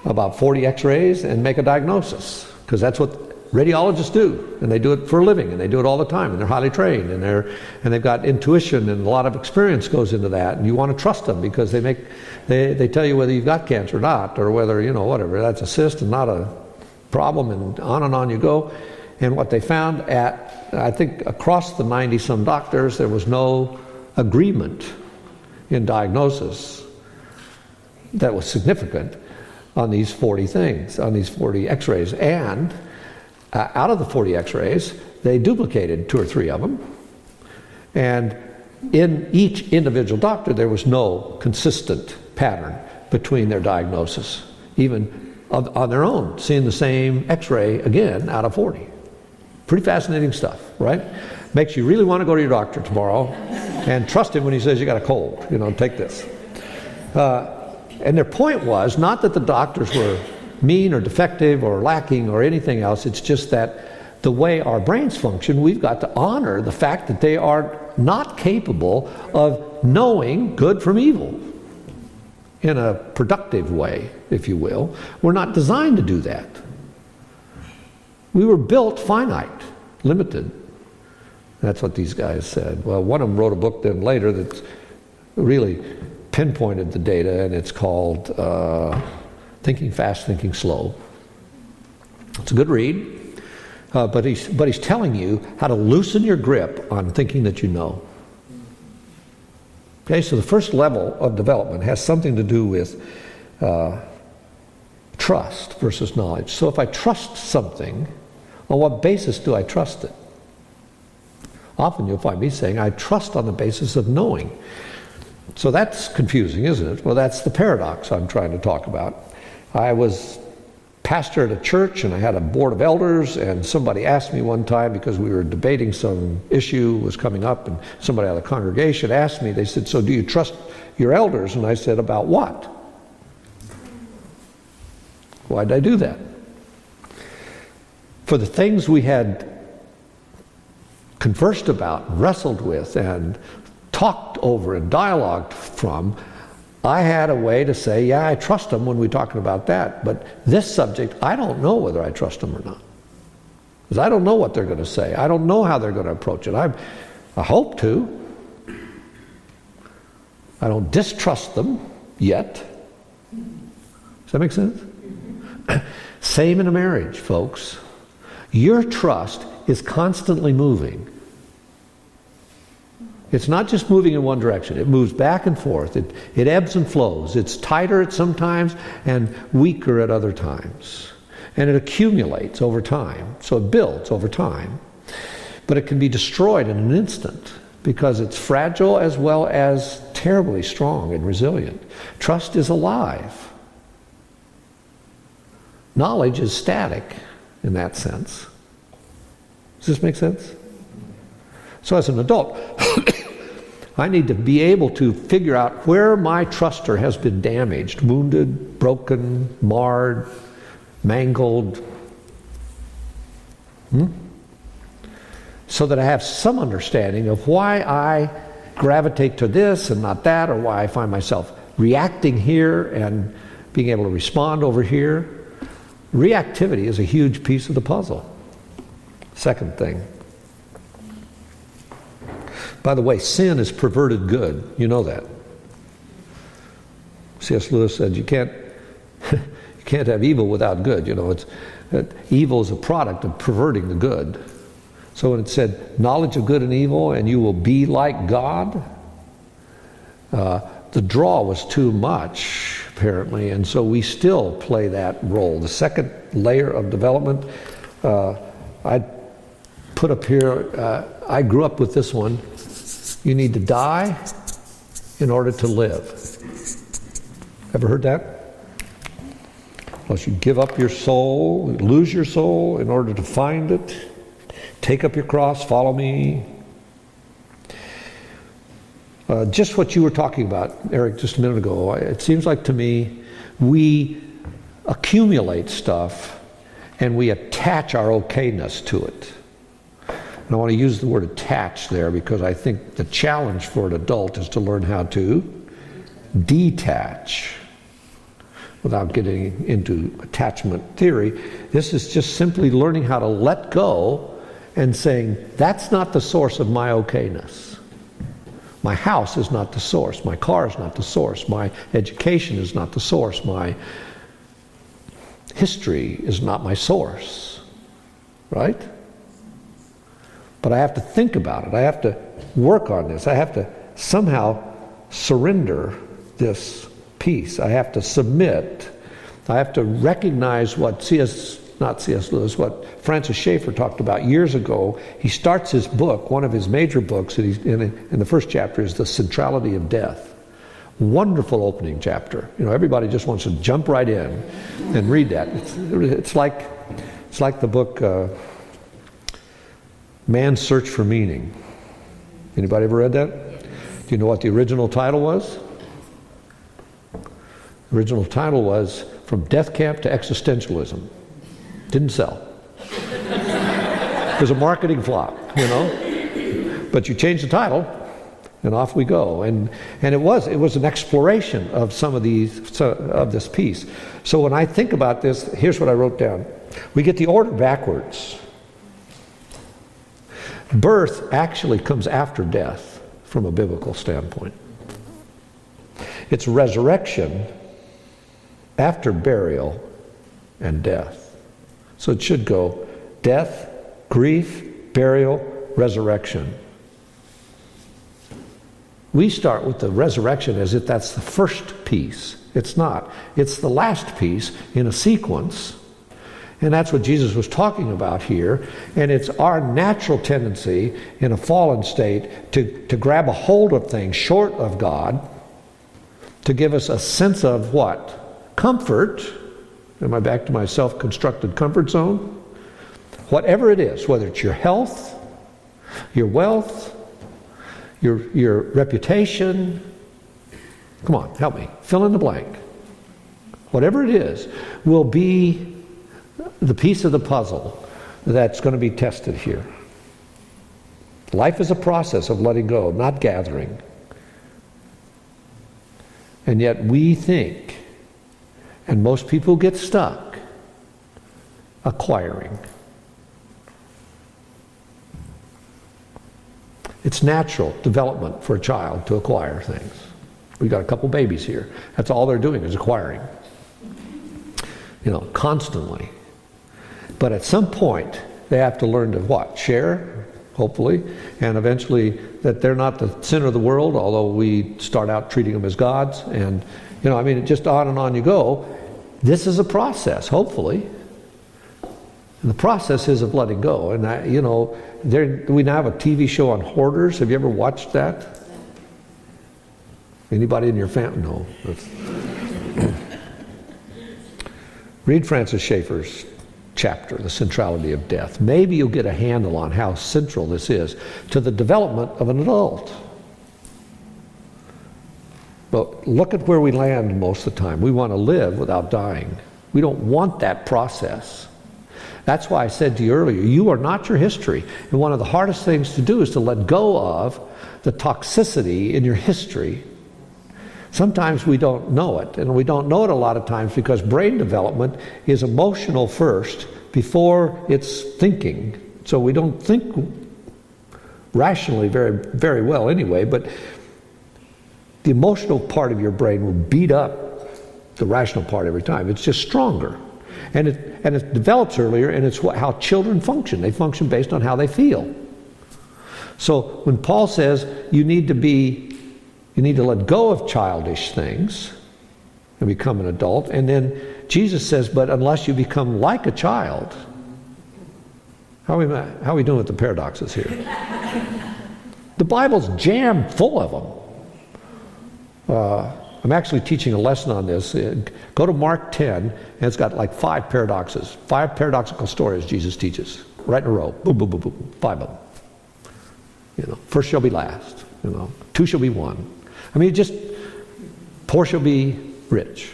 about 40 x-rays, and make a diagnosis, because that's what radiologists do, and they do it for a living, and they do it all the time, and they're highly trained, and they've got intuition, and a lot of experience goes into that, and you want to trust them because they tell you whether you've got cancer or not, or whether, whatever, that's a cyst and not a problem, and on you go. And what they found I think across the 90-some doctors, there was no agreement in diagnosis that was significant on these 40 things, on these 40 x-rays. And out of the 40 x-rays, they duplicated 2 or 3 of them. And in each individual doctor, there was no consistent pattern between their diagnosis, even on their own, seeing the same x-ray again out of 40. Pretty fascinating stuff, right? Makes you really want to go to your doctor tomorrow and trust him when he says you got a cold. Take this. And their point was not that the doctors were mean or defective or lacking or anything else. It's just that the way our brains function, we've got to honor the fact that they are not capable of knowing good from evil in a productive way, if you will. We're not designed to do that. We were built finite, limited. That's what these guys said. Well, one of them wrote a book then later that's really pinpointed the data, and it's called Thinking Fast, Thinking Slow. It's a good read, but he's telling you how to loosen your grip on thinking that you know. Okay, so the first level of development has something to do with trust versus knowledge. So if I trust something, on what basis do I trust it? Often you'll find me saying, I trust on the basis of knowing. So that's confusing, isn't it? Well, that's the paradox I'm trying to talk about. I was pastor at a church, and I had a board of elders, and somebody asked me one time, because we were debating some issue was coming up, and somebody out of the congregation asked me, they said, so do you trust your elders? And I said, about what? Why did I do that? For the things we had conversed about, wrestled with, and talked over and dialogued from, I had a way to say, yeah, I trust them when we're talking about that. But this subject, I don't know whether I trust them or not. Because I don't know what they're going to say. I don't know how they're going to approach it. I hope to. I don't distrust them yet. Does that make sense? Same in a marriage, folks. Your trust is constantly moving. It's not just moving in one direction. It moves back and forth. It ebbs and flows. It's tighter at some times and weaker at other times. And it accumulates over time. So it builds over time. But it can be destroyed in an instant because it's fragile as well as terribly strong and resilient. Trust is alive. Knowledge is static in that sense. Does this make sense? So as an adult, I need to be able to figure out where my truster has been damaged, wounded, broken, marred, mangled, so that I have some understanding of why I gravitate to this and not that, or why I find myself reacting here and being able to respond over here. Reactivity is a huge piece of the puzzle. Second thing. By the way, sin is perverted good. You know that. C.S. Lewis said you can't have evil without good. You know, evil is a product of perverting the good. So when it said knowledge of good and evil and you will be like God, the draw was too much apparently, and so we still play that role. The second layer of development, I put up here, I grew up with this one. You need to die in order to live. Ever heard that? Unless you give up your soul, lose your soul in order to find it, take up your cross, follow me. Just what you were talking about, Eric, just a minute ago. It seems like to me we accumulate stuff and we attach our okayness to it. And I want to use the word attach there because I think the challenge for an adult is to learn how to detach. Without getting into attachment theory, this is just simply learning how to let go and saying, that's not the source of my okayness. My house is not the source. My car is not the source. My education is not the source. My history is not my source. Right? But I have to think about it. I have to work on this. I have to somehow surrender this piece. I have to submit. I have to recognize what what Francis Schaeffer talked about years ago. He starts his book, one of his major books, that he's in the first chapter is The Centrality of Death. Wonderful opening chapter. You know, everybody just wants to jump right in and read that. It's like the book Man's Search for Meaning. Anybody ever read that? Do you know what the original title was? The original title was From Death Camp to Existentialism. Didn't sell. It was a marketing flop, you know. But you change the title, and off we go. And it was an exploration of some of this piece. So when I think about this, here's what I wrote down. We get the order backwards. Birth actually comes after death from a biblical standpoint. It's resurrection after burial and death. So it should go death, grief, burial, resurrection. We start with the resurrection as if that's the first piece. It's not. It's the last piece in a sequence. And that's what Jesus was talking about here. And it's our natural tendency in a fallen state to grab a hold of things short of God, to give us a sense of what? Comfort. Am I back to my self-constructed comfort zone? Whatever it is, whether it's your health, your wealth, your reputation, come on, help me, fill in the blank. Whatever it is will be the piece of the puzzle that's going to be tested here. Life is a process of letting go, not gathering. And yet we think, and most people get stuck, acquiring. It's natural development for a child to acquire things. We've got a couple babies here. That's all they're doing is acquiring. You know, constantly. But at some point, they have to learn to what? Share, hopefully, and eventually that they're not the center of the world, although we start out treating them as gods. And, you know, I mean, just on and on you go. This is a process, hopefully. And the process is of letting go. And, you know, we now have a TV show on hoarders. Have you ever watched that? Anybody in your family? No. Read Francis Schaeffer's chapter, The Centrality of Death. Maybe you'll get a handle on how central this is to the development of an adult. But look at where we land most of the time. We want to live without dying. We don't want that process. That's why I said to you earlier, you are not your history. And one of the hardest things to do is to let go of the toxicity in your history. Sometimes we don't know it, and we don't know it a lot of times because brain development is emotional first before it's thinking. So we don't think rationally very, very well anyway, but the emotional part of your brain will beat up the rational part every time. It's just stronger. And it develops earlier, and it's how children function. They function based on how they feel. So when Paul says you need to let go of childish things and become an adult, and then Jesus says, but unless you become like a child. How are we doing with the paradoxes here? The Bible's jammed full of them. I'm actually teaching a lesson on this. Go to Mark 10, and it's got like 5 paradoxes, 5 paradoxical stories Jesus teaches, right in a row. Boom, boom, boom, boom, 5 of them. You know, first shall be last. You know, 2 shall be 1. I mean, just poor shall be rich,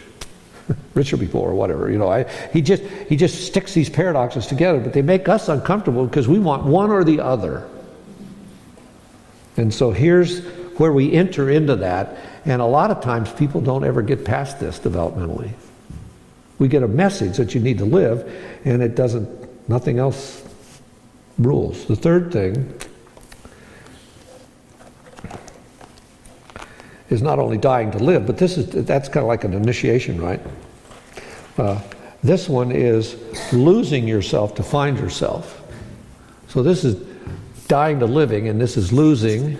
rich shall be poor, or whatever. You know, he just sticks these paradoxes together, but they make us uncomfortable because we want one or the other. And so here's where we enter into that. And a lot of times people don't ever get past this developmentally. We get a message that you need to live, and it doesn't, nothing else rules. The third thing is not only dying to live, but that's kind of like an initiation, right? This one is losing yourself to find yourself. So this is dying to living, and this is losing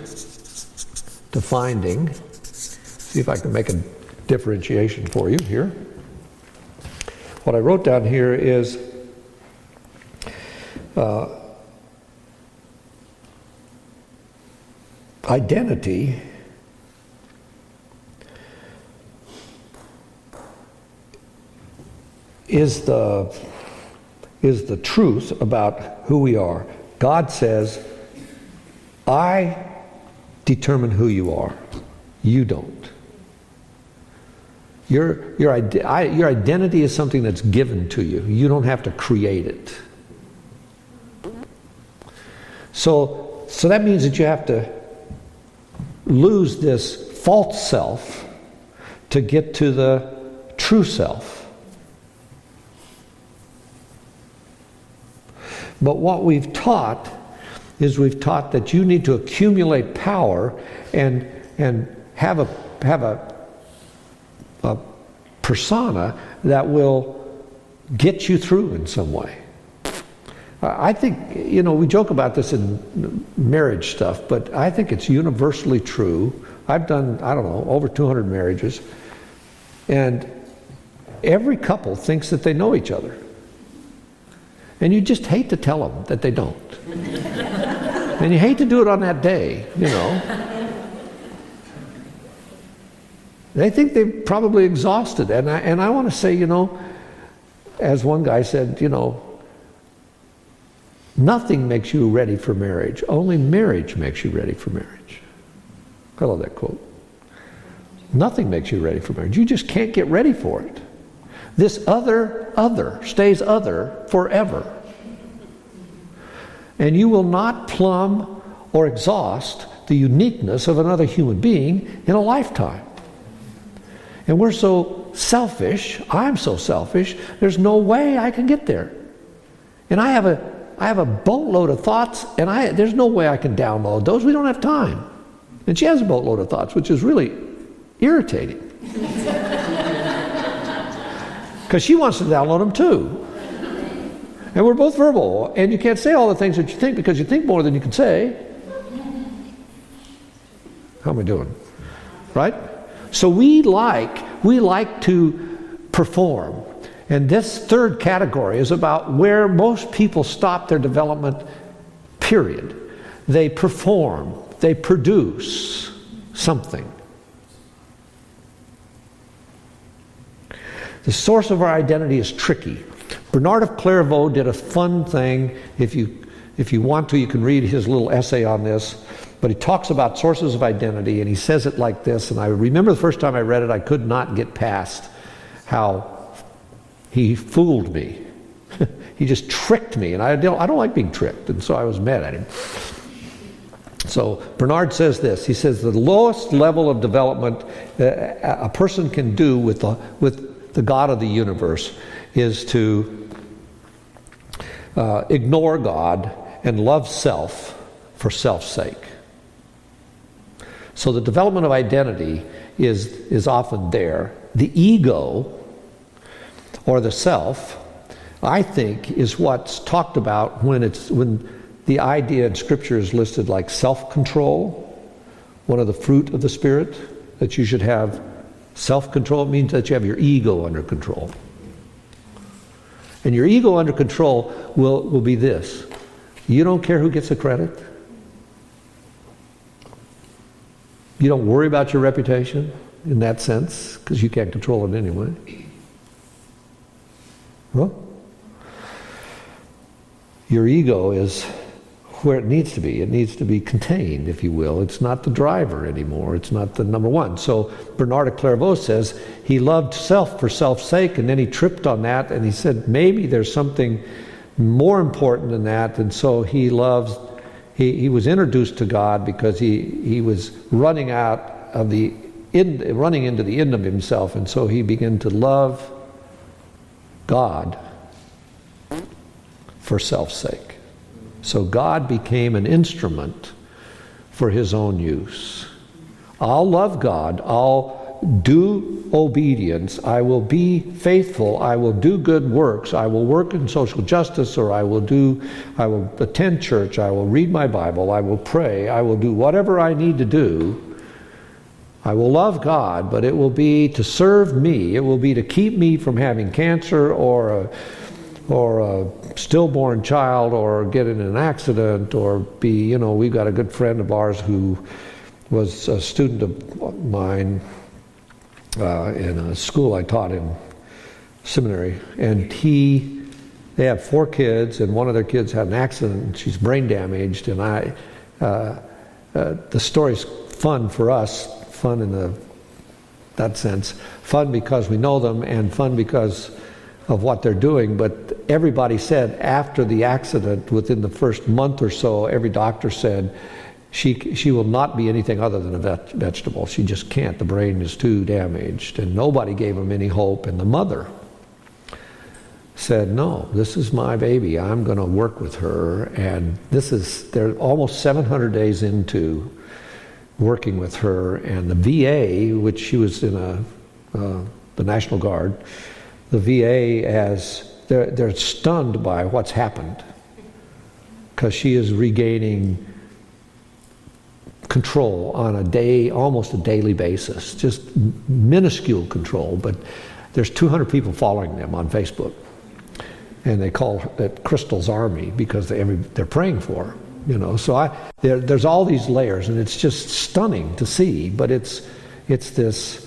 to finding. See if I can make a differentiation for you here. What I wrote down here is identity is the truth about who we are. God says, I determine who you are. You don't. Your identity is something that's given to you. You don't have to create it. So that means that you have to lose this false self to get to the true self. But what we've taught is that you need to accumulate power and have a persona that will get you through in some way. I think, you know, we joke about this in marriage stuff, but I think it's universally true. I've done, I don't know, over 200 marriages, and every couple thinks that they know each other. And you just hate to tell them that they don't. And you hate to do it on that day, you know. They think they're probably exhausted. And I want to say, you know, as one guy said, you know, nothing makes you ready for marriage. Only marriage makes you ready for marriage. I love that quote. Nothing makes you ready for marriage. You just can't get ready for it. This other stays other forever. And you will not plumb or exhaust the uniqueness of another human being in a lifetime. And we're so selfish, I'm so selfish, there's no way I can get there. And I have a boatload of thoughts, and there's no way I can download those. We don't have time. And she has a boatload of thoughts, which is really irritating. Because she wants to download them too. And we're both verbal, and you can't say all the things that you think because you think more than you can say. How am I doing? Right? So we like to perform. And this third category is about where most people stop their development, period. They perform, they produce something. The source of our identity is tricky. Bernard of Clairvaux did a fun thing. If you want to, you can read his little essay on this. But he talks about sources of identity, and he says it like this. And I remember the first time I read it, I could not get past how he fooled me. He just tricked me, and I don't like being tricked, and so I was mad at him. So Bernard says this. He says the lowest level of development a person can do with the God of the universe is to ignore God and love self for self's sake. So the development of identity is often there. The ego, or the self, I think, is what's talked about when the idea in Scripture is listed like self-control, one of the fruit of the Spirit, that you should have self-control. It means that you have your ego under control. And your ego under control will be this. You don't care who gets the credit. You don't worry about your reputation in that sense, because you can't control it anyway. Well, your ego is where it needs to be. It needs to be contained, if you will. It's not the driver anymore. It's not the number one. So Bernard of Clairvaux says he loved self for self's sake, and then he tripped on that, and he said maybe there's something more important than that, and so he was introduced to God because he was running into the end of himself, and so he began to love God for self's sake. So God became an instrument for his own use. I'll love God. I'll do obedience. I will be faithful. I will do good works. I will work in social justice, or I will attend church. I will read my Bible. I will pray. I will do whatever I need to do. I will love God, but it will be to serve me. It will be to keep me from having cancer or a stillborn child, or get in an accident, or we've got a good friend of ours who was a student of mine in a school I taught in seminary, and they have 4 kids, and one of their kids had an accident, and she's brain damaged, and the story's fun for us, fun in that sense, fun because we know them, and fun because of what they're doing. But everybody said after the accident, within the first month or so, every doctor said she will not be anything other than a vegetable. She just can't. The brain is too damaged. And nobody gave them any hope. And the mother said, no, this is my baby. I'm going to work with her. And they're almost 700 days into working with her. And the VA, which she was in the National Guard, the VA they're stunned by what's happened, because she is regaining control on almost a daily basis, just minuscule control, but there's 200 people following them on Facebook, and they call it Crystal's Army because they're praying for her, So there's all these layers, and it's just stunning to see, but it's this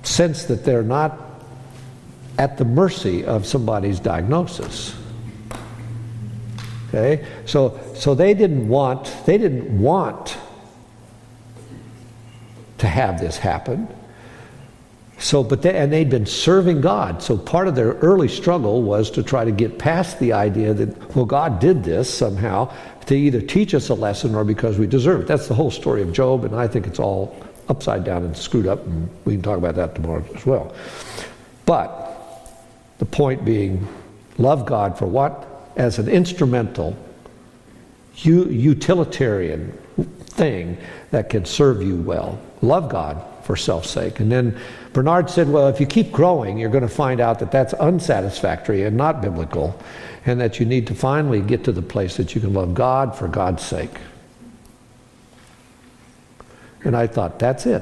sense that they're not at the mercy of somebody's diagnosis. Okay, so they didn't want to have this happen. So, and they'd been serving God. So part of their early struggle was to try to get past the idea that, well, God did this somehow to either teach us a lesson or because we deserve it. That's the whole story of Job, and I think it's all upside down and screwed up, and we can talk about that tomorrow as well. But the point being, love God for what? As an instrumental, utilitarian thing that can serve you well. Love God for self's sake. And then Bernard said, well, if you keep growing, you're going to find out that that's unsatisfactory and not biblical, and that you need to finally get to the place that you can love God for God's sake. And I thought, that's it.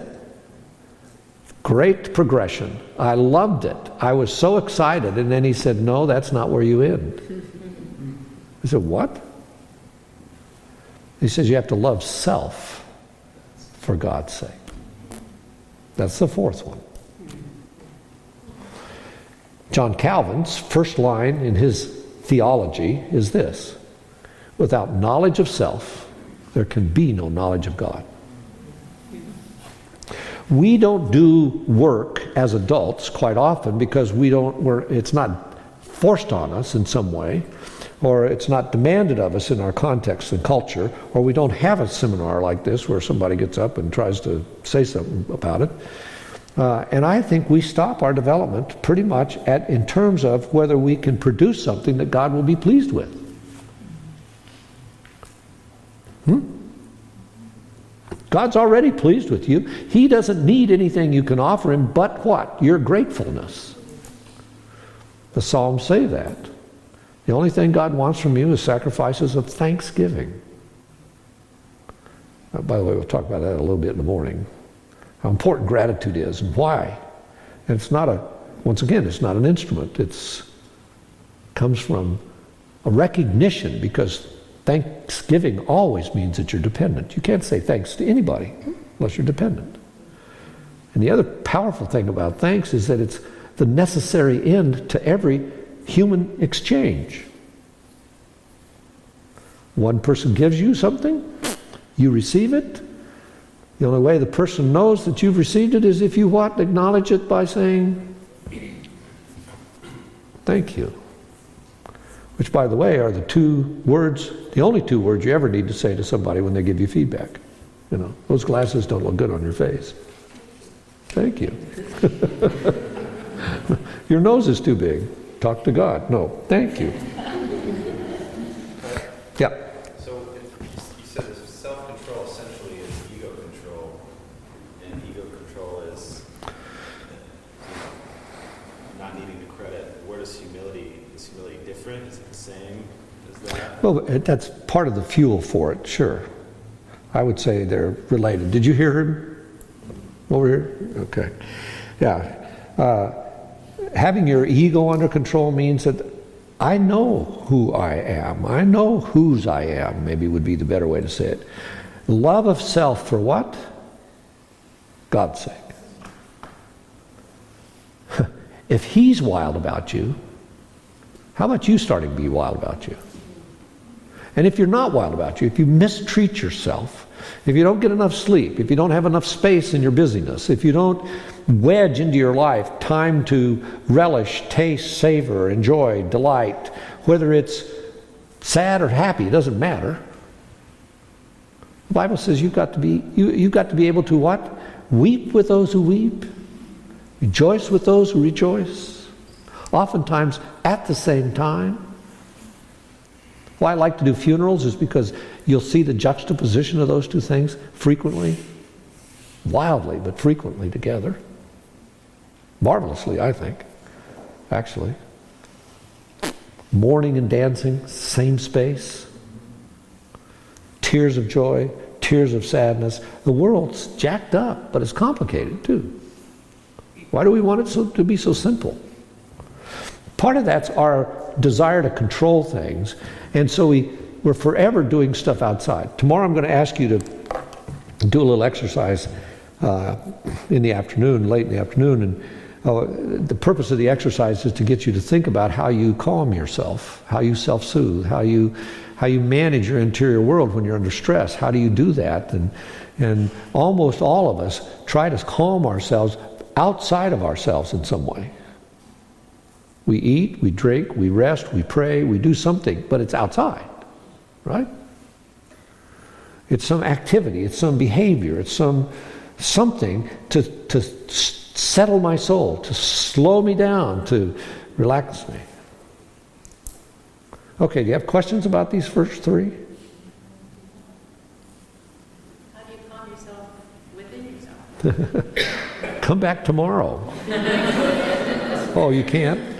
Great progression. I loved it. I was so excited. And then he said, no, that's not where you end. I said, what? He says you have to love self for God's sake. That's the fourth one. John Calvin's first line in his theology is this: without knowledge of self, there can be no knowledge of God. We don't do work as adults quite often because it's not forced on us in some way, or it's not demanded of us in our context and culture, or we don't have a seminar like this where somebody gets up and tries to say something about it. And I think we stop our development pretty much in terms of whether we can produce something that God will be pleased with. God's already pleased with you. He doesn't need anything you can offer him but what? Your gratefulness. The Psalms say that. The only thing God wants from you is sacrifices of thanksgiving. By the way, we'll talk about that a little bit in the morning. How important gratitude is and why. And it's not once again, it's not an instrument. It comes from a recognition, because thanksgiving always means that you're dependent. You can't say thanks to anybody unless you're dependent. And the other powerful thing about thanks is that it's the necessary end to every human exchange. One person gives you something, you receive it. The only way the person knows that you've received it is if you what? Acknowledge it by saying, thank you. Which, by the way, are the only two words you ever need to say to somebody when they give you feedback. You know, those glasses don't look good on your face. Thank you. Your nose is too big. Talk to God. No, thank you. Yeah.
So you said this self-control essentially is ego control, and ego control is not needing the credit. Where does humility? Is humility different? Is it the same as that?
Well, that's part of the fuel for it, sure. I would say they're related. Did you hear him over here? Okay. Yeah. Having your ego under control means that I know who I am. I know whose I am, maybe would be the better way to say it. Love of self for what? God's sake. If he's wild about you, how about you starting to be wild about you? And if you're not wild about you, if you mistreat yourself, if you don't get enough sleep, if you don't have enough space in your busyness, if you don't wedge into your life time to relish, taste, savor, enjoy, delight, whether it's sad or happy, it doesn't matter. The Bible says you've got to be able to what? Weep with those who weep, rejoice with those who rejoice, oftentimes at the same time. Why I like to do funerals is because you'll see the juxtaposition of those two things frequently, wildly, but frequently together. Marvelously, I think, actually. Mourning and dancing, same space. Tears of joy, tears of sadness. The world's jacked up, but it's complicated too. Why do we want it to be so simple? Part of that's our desire to control things, and so we're forever doing stuff outside. Tomorrow I'm going to ask you to do a little exercise in the afternoon, late in the afternoon, and the purpose of the exercise is to get you to think about how you calm yourself, how you self-soothe, how you manage your interior world when you're under stress. How do you do that? And almost all of us try to calm ourselves outside of ourselves in some way. We eat, we drink, we rest, we pray, we do something, but it's outside, right? It's some activity, it's some behavior, it's something to settle my soul, to slow me down, to relax me. Okay, do you have questions about these first three?
How do you calm yourself within yourself?
Come back tomorrow. Oh, you can't?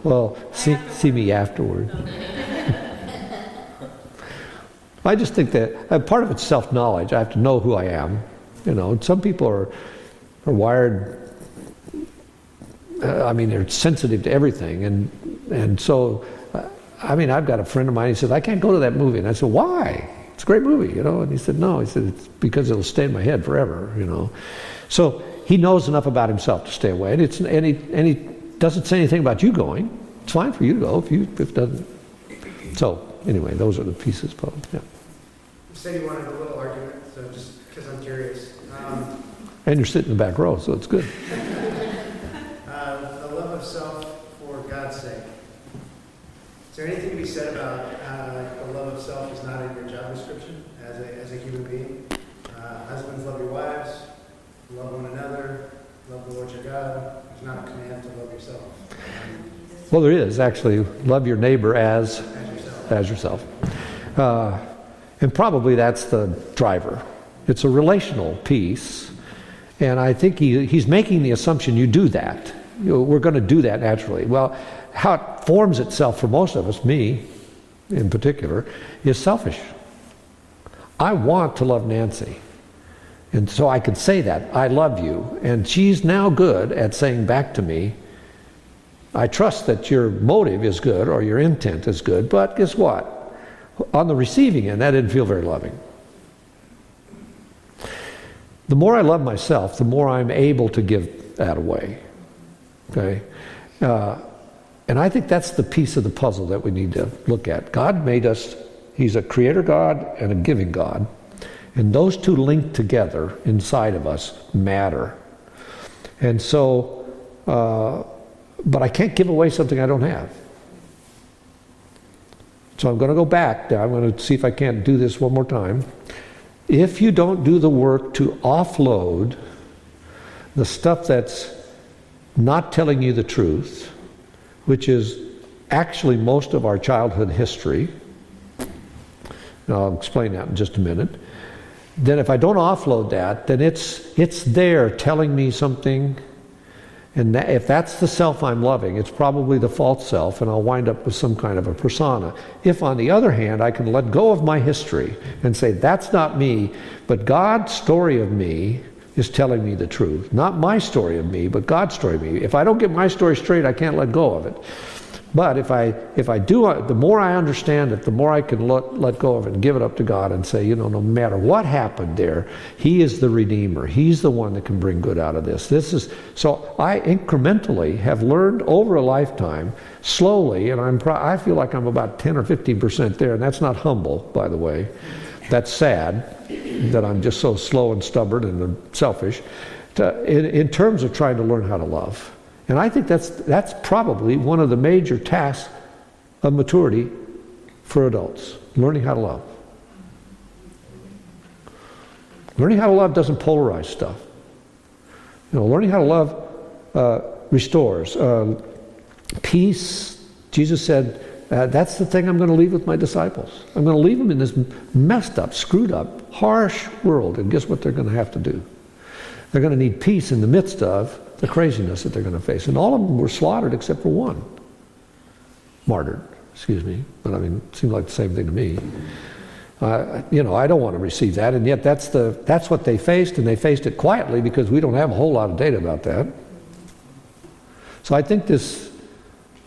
Well, see me afterward. I just think that part of it's self-knowledge. I have to know who I am. You know, some people are wired. They're sensitive to everything, and so. I've got a friend of mine. He said, "I can't go to that movie," and I said, "Why? It's a great movie, you know." And he said, "No," he said, "It's because it'll stay in my head forever, you know." So he knows enough about himself to stay away, and he doesn't say anything about you going. It's fine for you to go if it doesn't. So anyway, those are the pieces, Paul. Yeah.
You said you wanted a little argument, so just because I'm curious.
And you're sitting in the back row, so it's good.
The love of self for God's sake. Is there anything to be said about the love of self is not in your job description as a human being? Husbands, love your wives, love one another, love the Lord your God. There's not a command to love yourself.
Well, there is actually. Love your neighbor as
Yourself.
yourself. And probably that's the driver. It's a relational piece. And I think he's making the assumption you do that. We're going to do that naturally. Well, how it forms itself for most of us, me in particular, is selfish. I want to love Nancy. And so I can say that, I love you. And she's now good at saying back to me, I trust that your motive is good or your intent is good, but guess what? On the receiving end, that didn't feel very loving. The more I love myself, the more I'm able to give that away. Okay? And I think that's the piece of the puzzle that we need to look at. God made us, He's a creator God and a giving God. And those two linked together inside of us matter. And so, but I can't give away something I don't have. So I'm going to go back. I'm going to see if I can't do this one more time. If you don't do the work to offload the stuff that's not telling you the truth, which is actually most of our childhood history, and I'll explain that in just a minute, then if I don't offload that, then it's there telling me something. And if that's the self I'm loving, it's probably the false self, and I'll wind up with some kind of a persona. If, on the other hand, I can let go of my history and say, that's not me, but God's story of me is telling me the truth. Not my story of me, but God's story of me. If I don't get my story straight, I can't let go of it. But if I do, the more I understand it, the more I can let go of it and give it up to God and say, no matter what happened there, He is the Redeemer. He's the one that can bring good out of this. So I incrementally have learned over a lifetime, slowly, and I feel like I'm about 10 or 15% there, and that's not humble, by the way. That's sad that I'm just so slow and stubborn and selfish, in terms of trying to learn how to love. And I think that's probably one of the major tasks of maturity for adults, learning how to love. Learning how to love doesn't polarize stuff. Learning how to love restores. Peace, Jesus said, that's the thing I'm going to leave with my disciples. I'm going to leave them in this messed up, screwed up, harsh world, and guess what they're going to have to do? They're going to need peace in the midst of the craziness that they're going to face. And all of them were slaughtered except for one. Martyred, excuse me. But I mean, it seemed like the same thing to me. I don't want to receive that, and yet that's what they faced, and they faced it quietly because we don't have a whole lot of data about that. So I think this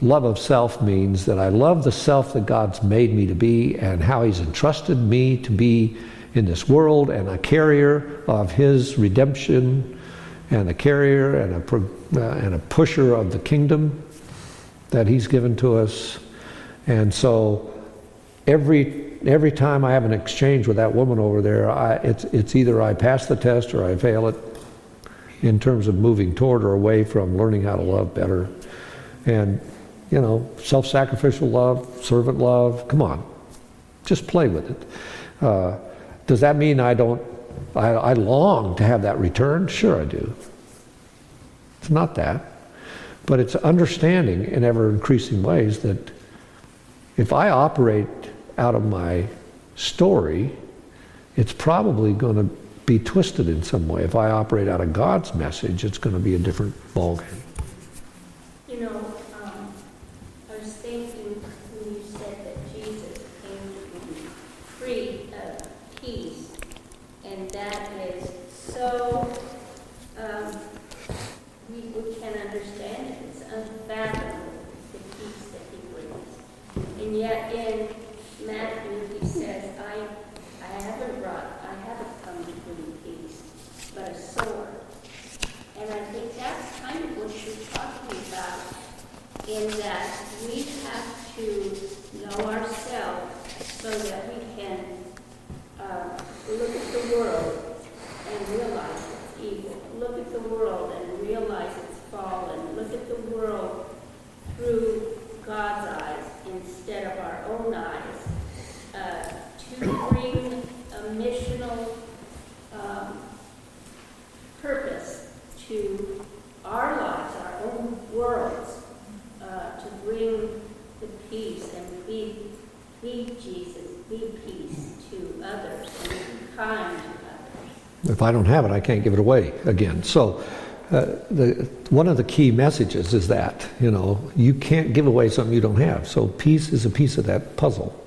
love of self means that I love the self that God's made me to be and how He's entrusted me to be in this world, and a carrier of His redemption, and a carrier and a pusher of the kingdom that He's given to us. And so every time I have an exchange with that woman over there, it's either I pass the test or I fail it in terms of moving toward or away from learning how to love better. And, self-sacrificial love, servant love, come on, just play with it. Does that mean I long to have that return? Sure I do. It's not that. But it's understanding in ever-increasing ways that if I operate out of my story, it's probably going to be twisted in some way. If I operate out of God's message, it's going to be a different ballgame.
I was thinking when you said that Jesus came to be free of peace, and that is so, we can't understand it. It's unfathomable, the peace that He brings. And yet in Matthew He says, I haven't come to bring peace, but a sword. And I think that's kind of what world and realize it's evil. Look at the world and realize it's fallen. Look at the world through God's eyes instead of our own eyes. To bring a missional purpose to our lives, our own worlds, to bring the peace and be Jesus, be peace to others, and be kind to others.
If I don't have it, I can't give it away again. So one of the key messages is that, you can't give away something you don't have. So peace is a piece of that puzzle.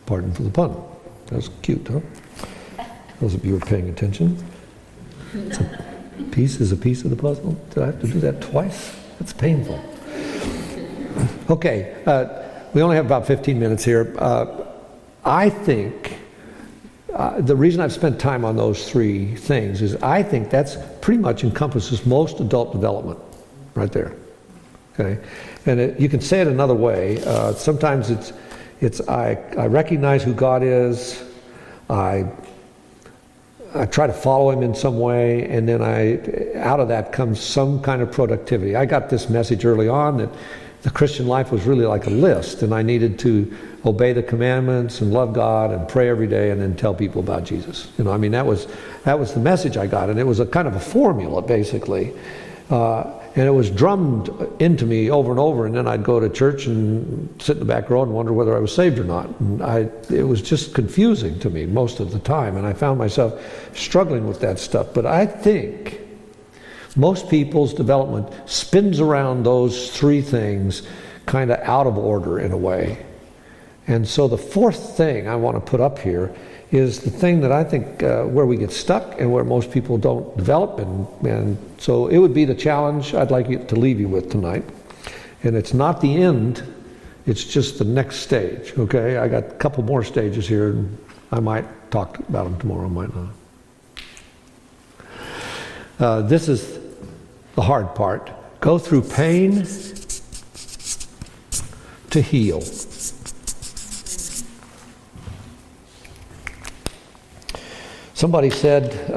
Pardon for the pun. That's cute, huh? Those of you who are paying attention. Peace is a piece of the puzzle. Did I have to do that twice? That's painful. Okay, we only have about 15 minutes here. I think the reason I've spent time on those three things is I think that's pretty much encompasses most adult development right there. Okay, and you can say it another way. Sometimes it's I recognize who God is. I try to follow him in some way, and then out of that comes some kind of productivity. I got this message early on that the Christian life was really like a list, and I needed to obey the commandments and love God and pray every day and then tell people about Jesus. That was the message I got, and it was a kind of a formula, basically. And it was drummed into me over and over, and then I'd go to church and sit in the back row and wonder whether I was saved or not. And it was just confusing to me most of the time, and I found myself struggling with that stuff. But I think most people's development spins around those three things kind of out of order in a way. And so the fourth thing I want to put up here is the thing that I think where we get stuck and where most people don't develop. And so it would be the challenge I'd like to leave you with tonight. And it's not the end, it's just the next stage, okay? I got a couple more stages here, and I might talk about them tomorrow, might not. This is the hard part. Go through pain to heal. Somebody said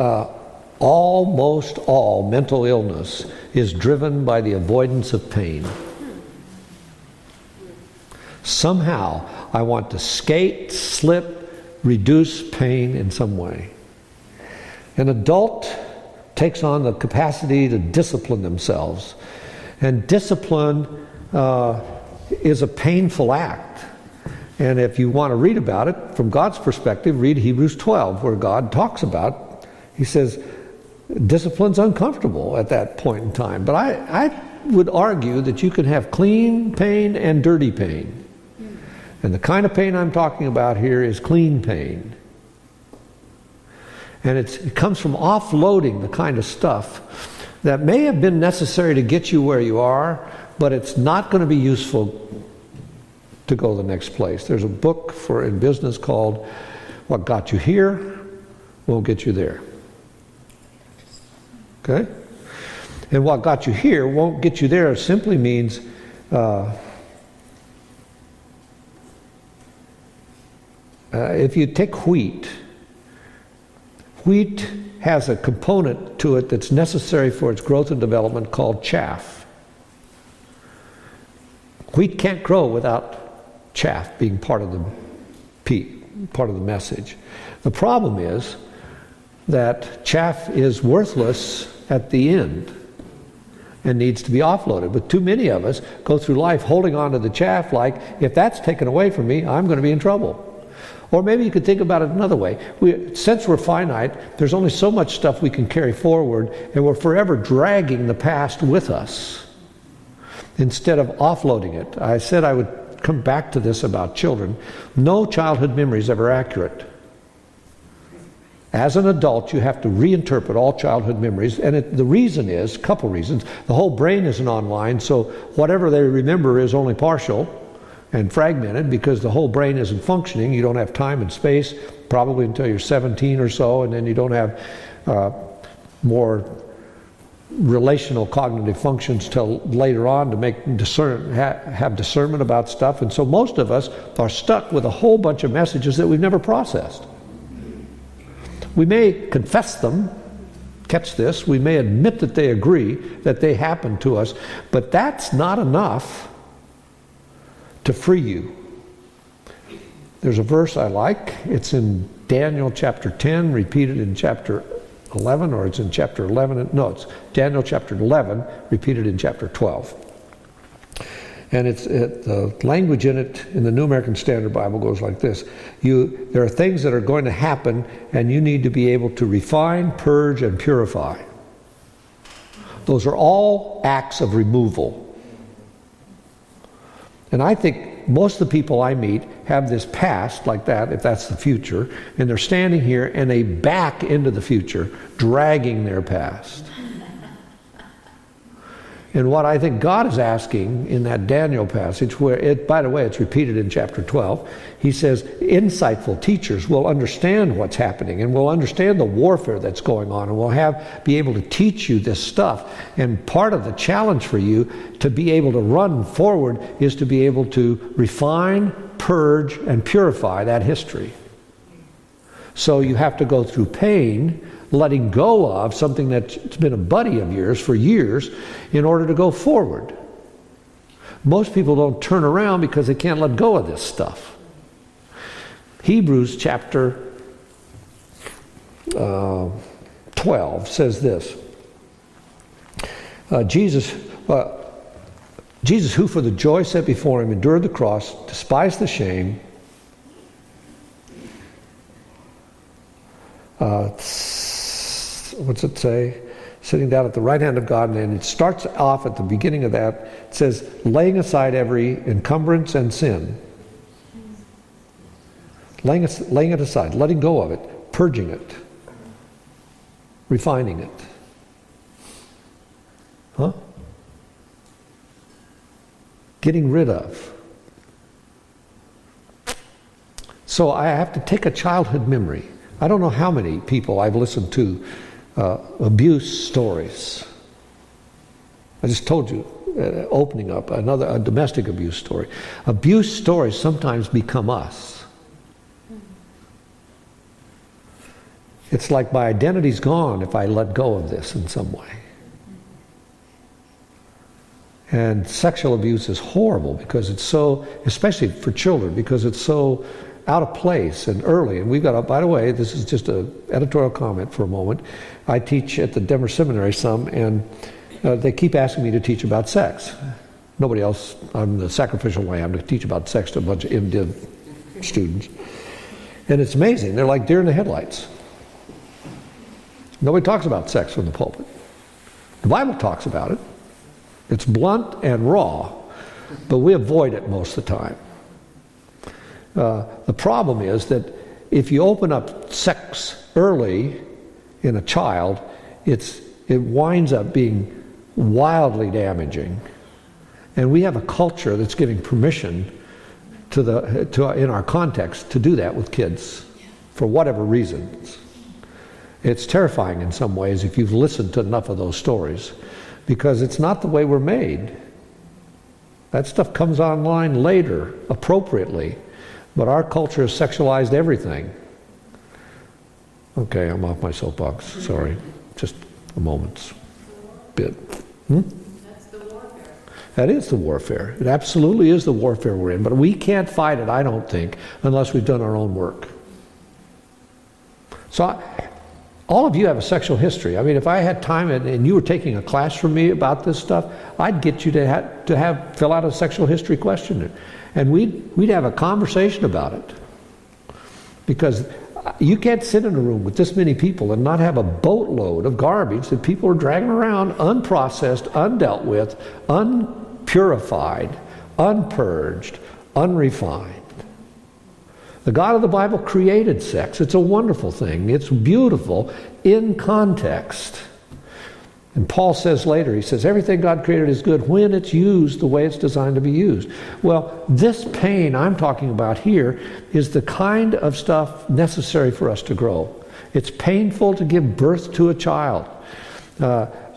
almost all mental illness is driven by the avoidance of pain. Somehow I want to skate, slip, reduce pain in some way. An adult takes on the capacity to discipline themselves. And discipline is a painful act. And if you want to read about it from God's perspective, read Hebrews 12, where God talks about, he says, discipline's uncomfortable at that point in time. But I would argue that you can have clean pain and dirty pain. And the kind of pain I'm talking about here is clean pain. And it comes from offloading the kind of stuff that may have been necessary to get you where you are, but it's not going to be useful to go the next place. There's a book in business called What Got You Here Won't Get You There. Okay? And what got you here won't get you there simply means if you take wheat has a component to it that's necessary for its growth and development called chaff. Wheat can't grow without chaff being part of the message. The problem is that chaff is worthless at the end and needs to be offloaded. But too many of us go through life holding on to the chaff like, if that's taken away from me, I'm going to be in trouble. Or maybe you could think about it another way. Since we're finite, there's only so much stuff we can carry forward, and we're forever dragging the past with us instead of offloading it. I said I would come back to this about children. No childhood memory is ever accurate. As an adult, you have to reinterpret all childhood memories, and the reason is, a couple reasons. The whole brain isn't online, so whatever they remember is only partial and fragmented because the whole brain isn't functioning. You don't have time and space, probably until you're 17 or so, and then you don't have more relational cognitive functions till later on to have discernment about stuff. And so most of us are stuck with a whole bunch of messages that we've never processed. We may confess them, catch this, we may admit that they agree, that they happen to us, but that's not enough to free you. There's a verse I like. It's in Daniel chapter 10, repeated in chapter 11, or it's in chapter 11. No, it's Daniel chapter 11, repeated in chapter 12. And the language in it, in the New American Standard Bible, goes like this. There are things that are going to happen, and you need to be able to refine, purge, and purify. Those are all acts of removal. And I think most of the people I meet have this past like that, if that's the future, and they're standing here and they back into the future, dragging their past. And what I think God is asking in that Daniel passage, where by the way, it's repeated in chapter 12, he says, insightful teachers will understand what's happening and will understand the warfare that's going on and will be able to teach you this stuff. And part of the challenge for you to be able to run forward is to be able to refine, purge, and purify that history. So you have to go through pain, letting go of something that's been a buddy of yours for years in order to go forward. Most people don't turn around because they can't let go of this stuff. Hebrews chapter 12 says this. Jesus, who for the joy set before him endured the cross, despised the shame, what's it say? Sitting down at the right hand of God, and it starts off at the beginning of that. It says, laying aside every encumbrance and sin. Laying it aside, letting go of it, purging it, refining it. Huh? Getting rid of. So I have to take a childhood memory. I don't know how many people I've listened to abuse stories. I just told you, opening up a domestic abuse story. Abuse stories sometimes become us. It's like my identity's gone if I let go of this in some way. And sexual abuse is horrible because it's so, especially for children, because it's so out of place and early. And we've got, by the way, this is just an editorial comment for a moment. I teach at the Denver Seminary some, and they keep asking me to teach about sex. Nobody else, I'm the sacrificial lamb to teach about sex to a bunch of MDiv students. And it's amazing. They're like deer in the headlights. Nobody talks about sex from the pulpit. The Bible talks about it. It's blunt and raw, but we avoid it most of the time. The problem is that if you open up sex early in a child, it winds up being wildly damaging. And we have a culture that's giving permission in our context to do that with kids for whatever reasons. It's terrifying in some ways if you've listened to enough of those stories, because it's not the way we're made. That stuff comes online later, appropriately. But our culture has sexualized everything. Okay, I'm off my soapbox. Sorry. Just a moment's bit.
That's the warfare.
That is the warfare. It absolutely is the warfare we're in. But we can't fight it, I don't think, unless we've done our own work. So all of you have a sexual history. I mean, if I had time and you were taking a class from me about this stuff, I'd get you to fill out a sexual history questionnaire. And we'd have a conversation about it. Because you can't sit in a room with this many people and not have a boatload of garbage that people are dragging around, unprocessed, undealt with, unpurified, unpurged, unrefined. The God of the Bible created sex. It's a wonderful thing. It's beautiful in context. And Paul says later, he says, everything God created is good when it's used the way it's designed to be used. Well, this pain I'm talking about here is the kind of stuff necessary for us to grow. It's painful to give birth to a child.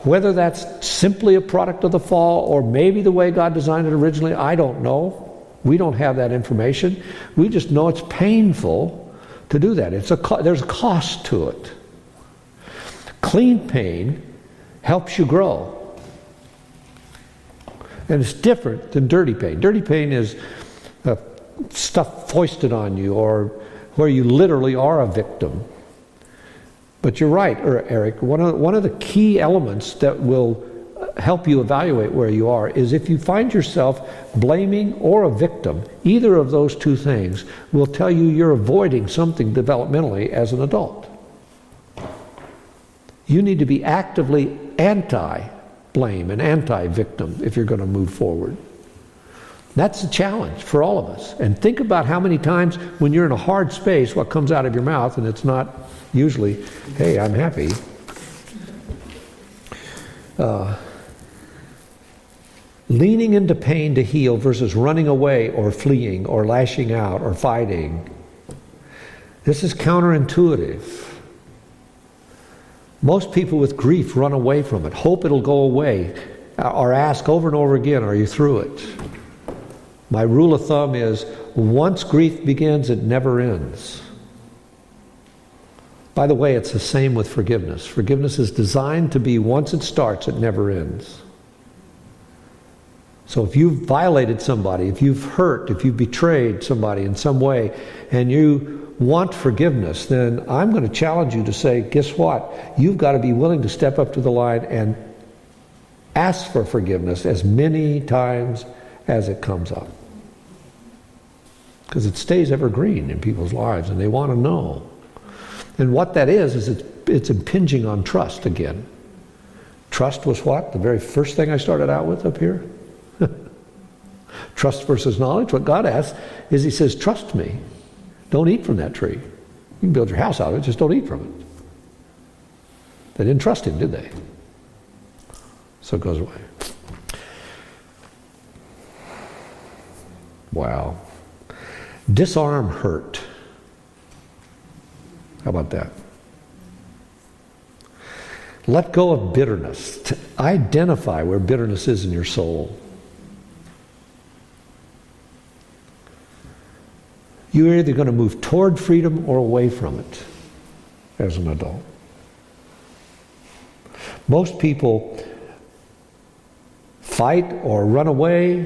Whether that's simply a product of the fall or maybe the way God designed it originally, I don't know. We don't have that information. We just know it's painful to do that. There's a cost to it. Clean pain helps you grow. And it's different than dirty pain. Dirty pain is stuff foisted on you, or where you literally are a victim. But you're right, Eric. One of the key elements that will help you evaluate where you are is if you find yourself blaming or a victim. Either of those two things will tell you you're avoiding something developmentally as an adult. You need to be actively anti-blame and anti-victim if you're going to move forward. That's the challenge for all of us. And think about how many times when you're in a hard space, what comes out of your mouth, and it's not usually, hey, I'm happy. Leaning into pain to heal versus running away or fleeing or lashing out or fighting. This is counterintuitive. Most people with grief run away from it, hope it'll go away, or ask over and over again, are you through it? My rule of thumb is, once grief begins, it never ends. By the way, it's the same with forgiveness. Forgiveness is designed to be, once it starts, it never ends. So if you've violated somebody, if you've hurt, if you've betrayed somebody in some way, and you want forgiveness, then I'm going to challenge you to say, guess what? You've got to be willing to step up to the line and ask for forgiveness as many times as it comes up. Because it stays evergreen in people's lives, and they want to know. And what that is it's impinging on trust again. Trust was what? The very first thing I started out with up here? Trust versus knowledge. What God asks is, He says, trust me. Don't eat from that tree. You can build your house out of it, just don't eat from it. They didn't trust Him, did they? So it goes away. Wow. Disarm hurt. How about that? Let go of bitterness. To identify where bitterness is in your soul. You're either going to move toward freedom or away from it as an adult. Most people fight or run away.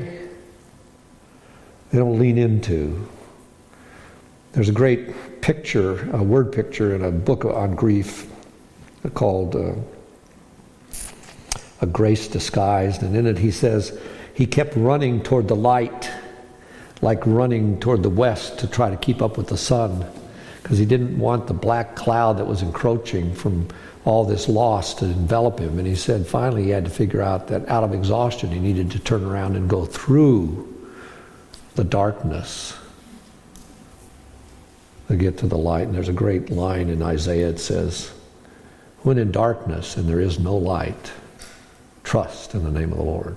They don't lean into. There's a great picture, a word picture in a book on grief called A Grace Disguised. And in it he says he kept running toward the light, like running toward the west to try to keep up with the sun, because he didn't want the black cloud that was encroaching from all this loss to envelop him. And he said finally he had to figure out that out of exhaustion he needed to turn around and go through the darkness to get to the light. And there's a great line in Isaiah. It says, when in darkness and there is no light, trust in the name of the Lord.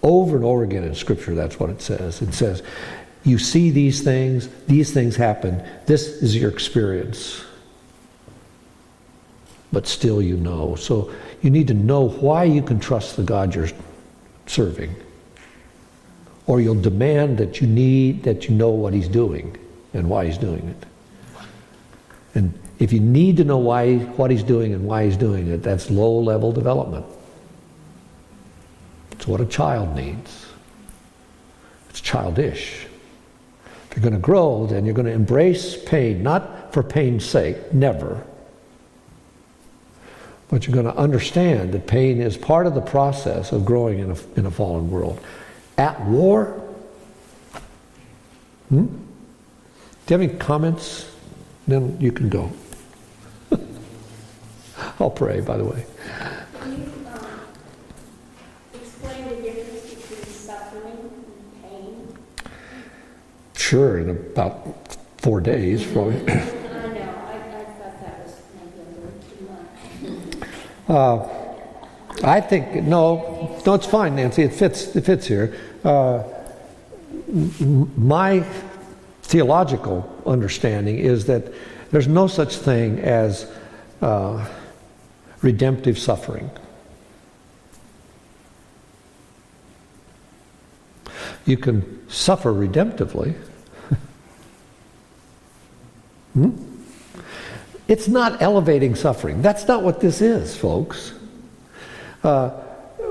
Over and over again in Scripture, that's what it says. It says, you see these things happen, this is your experience. But still you know. So you need to know why you can trust the God you're serving. Or you'll demand that you know what He's doing and why He's doing it. And if you need to know what He's doing and why He's doing it, that's low-level development. It's what a child needs. It's childish. If you're going to grow, then you're going to embrace pain, not for pain's sake, never. But you're going to understand that pain is part of the process of growing in a fallen world. At war? Do you have any comments? Then you can go. I'll pray, by the way.
Can you explain the difference between suffering and pain?
Sure, in about 4 days. Probably.
I know, I thought that was maybe a little too much.
I think, no, it's fine, Nancy. It fits here. My theological understanding is that there's no such thing as redemptive suffering. You can suffer redemptively, It's not elevating suffering. That's not what this is, folks.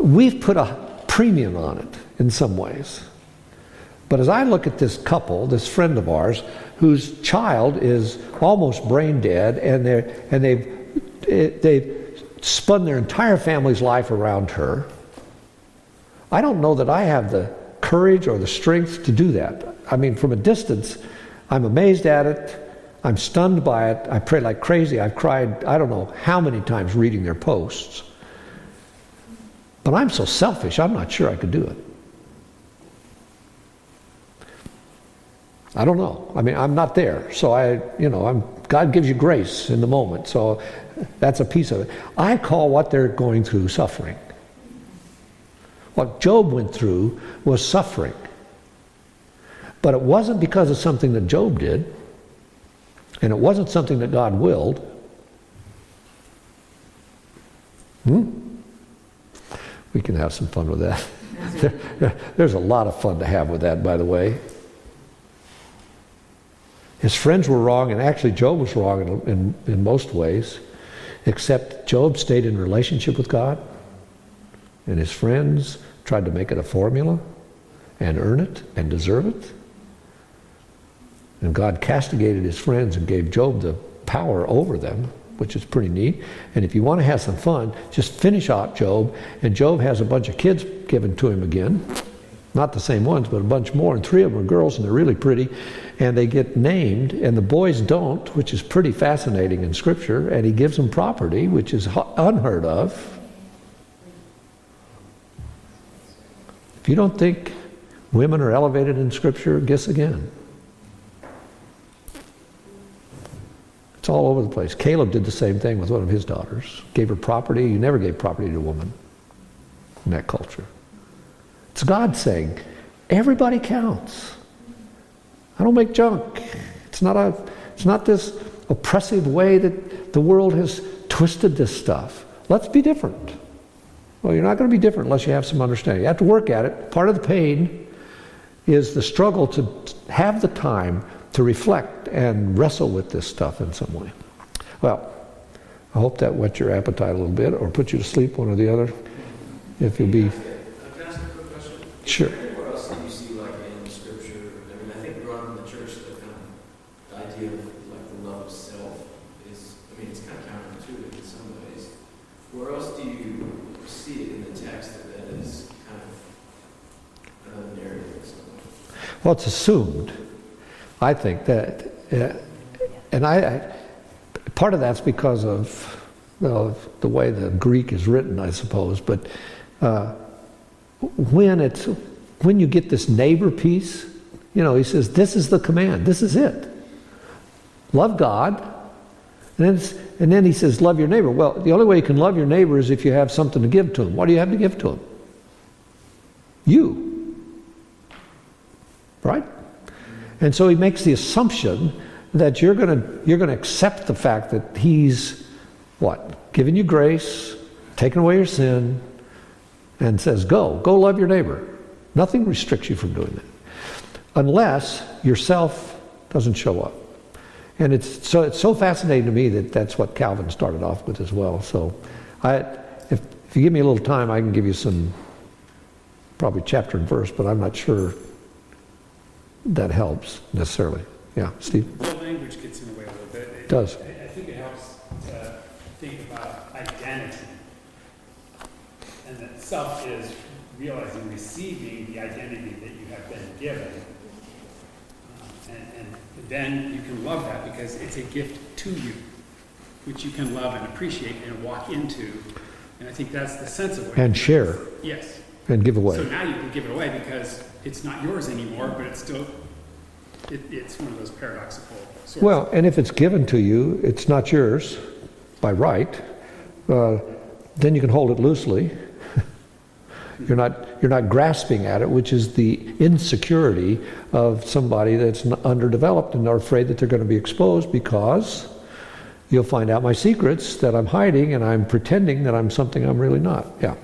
We've put a premium on it in some ways. But as I look at this couple, this friend of ours, whose child is almost brain dead, and they've spun their entire family's life around her, I don't know that I have the courage or the strength to do that. I mean, from a distance, I'm amazed at it. I'm stunned by it. I pray like crazy. I've cried, I don't know how many times reading their posts. But I'm so selfish, I'm not sure I could do it. I don't know. I mean, I'm not there. So God gives you grace in the moment. So that's a piece of it. I call what they're going through suffering. What Job went through was suffering. But it wasn't because of something that Job did. And it wasn't something that God willed. We can have some fun with that. There's a lot of fun to have with that, by the way. His friends were wrong, and actually Job was wrong in most ways, except Job stayed in relationship with God, and his friends tried to make it a formula and earn it and deserve it. And God castigated his friends and gave Job the power over them, which is pretty neat. And if you want to have some fun, just finish out Job, and Job has a bunch of kids given to him again. Not the same ones, but a bunch more, and 3 of them are girls, and they're really pretty, and they get named, and the boys don't, which is pretty fascinating in Scripture, and he gives them property, which is unheard of. If you don't think women are elevated in Scripture, guess again. It's all over the place. Caleb did the same thing with one of his daughters. Gave her property. You never gave property to a woman in that culture. It's God saying, everybody counts. I don't make junk. It's not this oppressive way that the world has twisted this stuff. Let's be different. Well, you're not going to be different unless you have some understanding. You have to work at it. Part of the pain is the struggle to have the time to reflect and wrestle with this stuff in some way. Well, I hope that whet your appetite a little bit, or put you to sleep, one or the other. If you'll be...
Can I ask a quick question?
Sure.
What else do you see like in Scripture? I mean, I think growing up in the church, the idea of like the love of self is, I mean, it's kind of counterintuitive in some ways. Where else do you see it in the text that is kind of another narrative or something?
Well, it's assumed. I think that, and I part of that's because of the way the Greek is written, I suppose. But when you get this neighbor piece, he says, this is the command. This is it. Love God. And then he says, love your neighbor. Well, the only way you can love your neighbor is if you have something to give to him. What do you have to give to him? You. Right? And so he makes the assumption that you're going to accept the fact that he's, what? Giving you grace, taking away your sin, and says, go love your neighbor. Nothing restricts you from doing that. Unless yourself doesn't show up. And it's so fascinating to me that that's what Calvin started off with as well. So if you give me a little time, I can give you some, probably chapter and verse, but I'm not sure that helps necessarily. Yeah, Steve?
The language gets in the way a little bit. It
does.
I think it helps to think about identity. And that self is realizing, receiving the identity that you have been given. And then you can love that because it's a gift to you, which you can love and appreciate and walk into. And I think that's the sense of it.
And share.
Yes.
And give away.
So now you can give it away because it's not yours anymore, but it's still, it's one of those paradoxical sorts.
Well, and if it's given to you, it's not yours by right, then you can hold it loosely. You're not grasping at it, which is the insecurity of somebody that's underdeveloped and are afraid that they're going to be exposed because you'll find out my secrets that I'm hiding and I'm pretending that I'm something I'm really not. Yeah.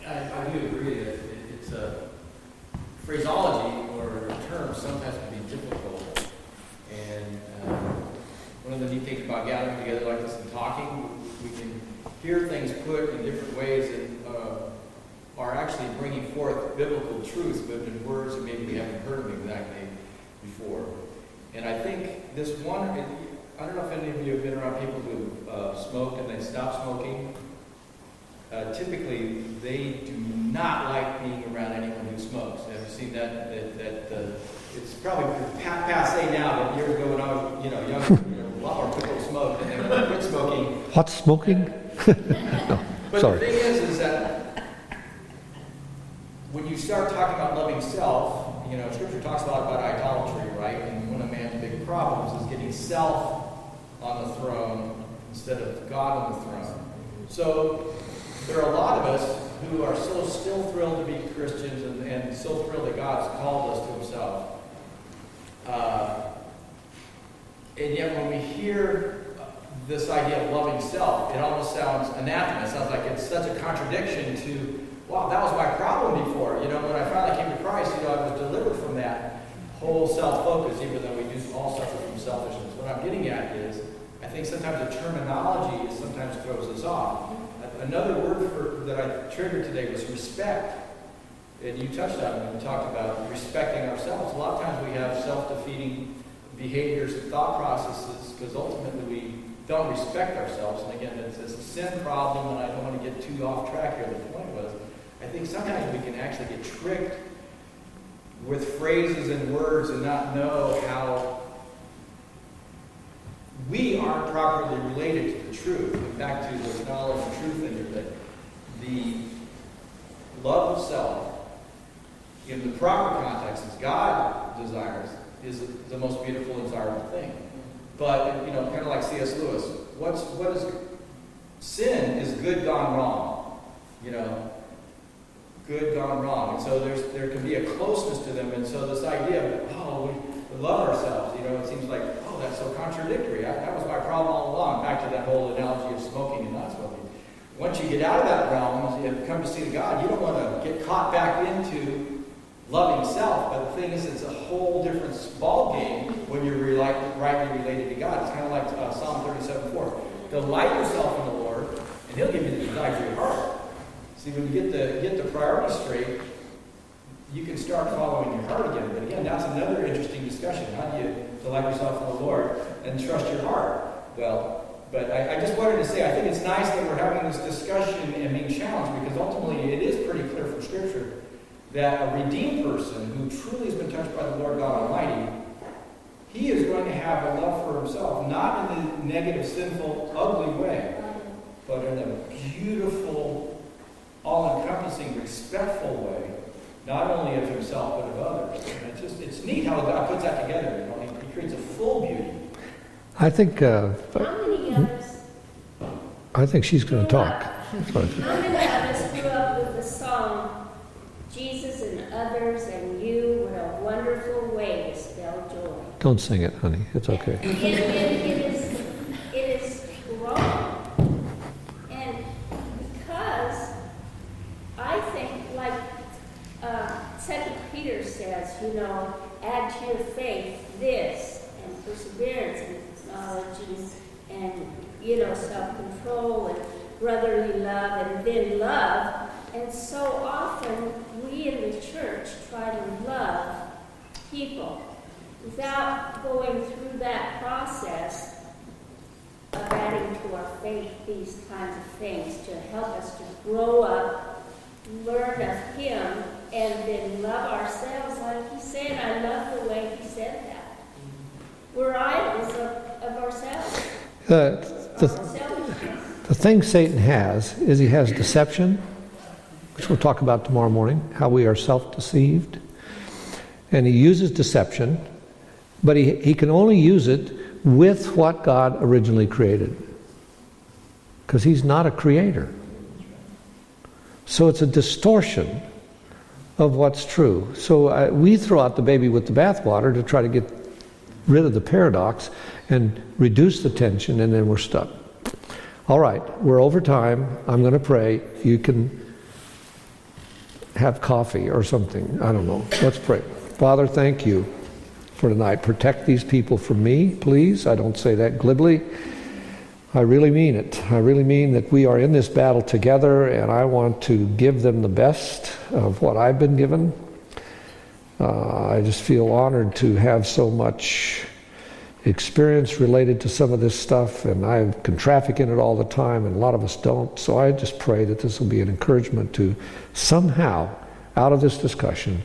I do agree that it's a phraseology or a term sometimes can be difficult, and one of the neat things about gathering together like this and talking, we can hear things put in different ways that are actually bringing forth biblical truths, but in words that maybe we haven't heard them exactly before. And I think this one, I don't know if any of you have been around people who smoke and they stop smoking. Typically, they do not like being around anyone who smokes. Have you seen that? It's probably passe now, but years ago when I was, young, a lot more people smoked, and then when I quit smoking.
What's smoking? No,
But
sorry.
the thing is that when you start talking about loving self, Scripture talks a lot about idolatry, right? And one of man's big problems is getting self on the throne instead of God on the throne. So there are a lot of us who are so still thrilled to be Christians and so thrilled that God's called us to himself. And yet when we hear this idea of loving self, it almost sounds anathema. It sounds like it's such a contradiction to, wow, that was my problem before. When I finally came to Christ, I was delivered from that whole self-focus, even though we do all suffer from selfishness. What I'm getting at is, I think sometimes the terminology sometimes throws us off. Another word that I triggered today was respect. And you touched on it when we talked about respecting ourselves. A lot of times we have self-defeating behaviors and thought processes because ultimately we don't respect ourselves. And again, it's a sin problem, and I don't want to get too off track here. The point was, I think sometimes we can actually get tricked with phrases and words and not know how we aren't properly related to the truth. And back to the knowledge and truth thing, that the love of self, in the proper context, as God desires, is the most beautiful and desirable thing. But, kind of like C.S. Lewis, what is sin is good gone wrong. Good gone wrong. And so there can be a closeness to them. And so this idea of, we love ourselves, it seems like, that's so contradictory. That was my problem all along. Back to that whole analogy of smoking and not smoking. Once you get out of that realm, as you come to see God, you don't want to get caught back into loving self. But the thing is, it's a whole different ball game when you're rightly related to God. It's kind of like Psalm 37:4. Delight yourself in the Lord, and He'll give you the desires of your heart. See, when you get the priorities straight, you can start following your heart again. But again, that's another interesting discussion. How do you delight yourself in the Lord and trust your heart? Well, but I just wanted to say, I think it's nice that we're having this discussion and being challenged, because ultimately it is pretty clear from Scripture that a redeemed person who truly has been touched by the Lord God Almighty, he is going to have a love for himself, not in the negative, sinful, ugly way, but in a beautiful, all-encompassing, respectful way, not only of himself, but of others. And it's neat how God puts that together. He creates a full beauty.
I think
How many of us
I think she's going to talk. Sorry.
How many of us grew up with the song, Jesus and others and you, what a wonderful way to spell joy?
Don't sing it, honey. It's okay.
It is wrong. And because I think, like 2 Peter says, add to your faith this, and perseverance, and knowledge, and self-control, and brotherly love, and then love. And so often, we in the church try to love people without going through that process of adding to our faith these kinds of things to help us to grow up, learn of Him, and then love ourselves. Like He said, I love the way He said that. We're idols of ourselves.
The thing Satan has is he has deception, which we'll talk about tomorrow morning, how we are self-deceived. And he uses deception, but he can only use it with what God originally created, because he's not a creator. So it's a distortion of what's true. So we throw out the baby with the bathwater to try to get rid of the paradox and reduce the tension, and then we're stuck. All right, we're over time. I'm going to pray. You can have coffee or something. I don't know. Let's pray. Father, thank you for tonight. Protect these people from me, please. I don't say that glibly. I really mean it. I really mean that we are in this battle together, and I want to give them the best of what I've been given. I just feel honored to have so much experience related to some of this stuff, and I can traffic in it all the time, and a lot of us don't. So I just pray that this will be an encouragement to somehow, out of this discussion,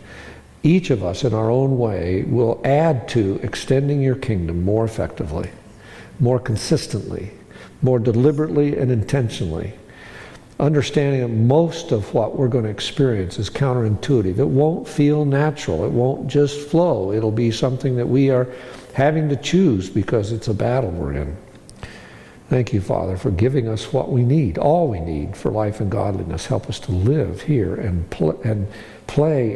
each of us in our own way will add to extending your kingdom more effectively, more consistently, more deliberately and intentionally. Understanding that most of what we're going to experience is counterintuitive. It won't feel natural. It won't just flow. It'll be something that we are having to choose because it's a battle we're in. Thank you, Father, for giving us what we need, all we need for life and godliness. Help us to live here and play.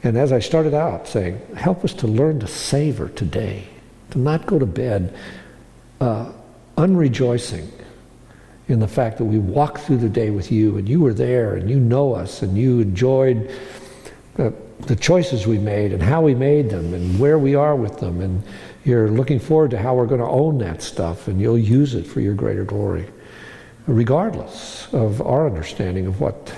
And as I started out saying, help us to learn to savor today, to not go to bed unrejoicing in the fact that we walked through the day with you, and you were there, and you know us, and you enjoyed the choices we made and how we made them and where we are with them, and you're looking forward to how we're going to own that stuff, and you'll use it for your greater glory, regardless of our understanding of what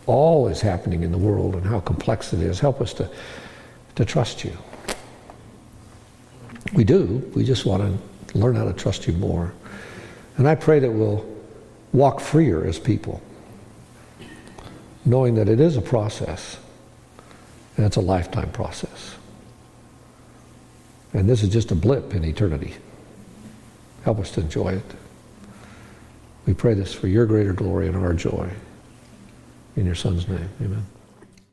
all is happening in the world and how complex it is. Help us to trust you. We do. We just want to learn how to trust you more. And I pray that we'll walk freer as people, knowing that it is a process, and it's a lifetime process. And this is just a blip in eternity. Help us to enjoy it. We pray this for your greater glory and our joy. In your Son's name, amen.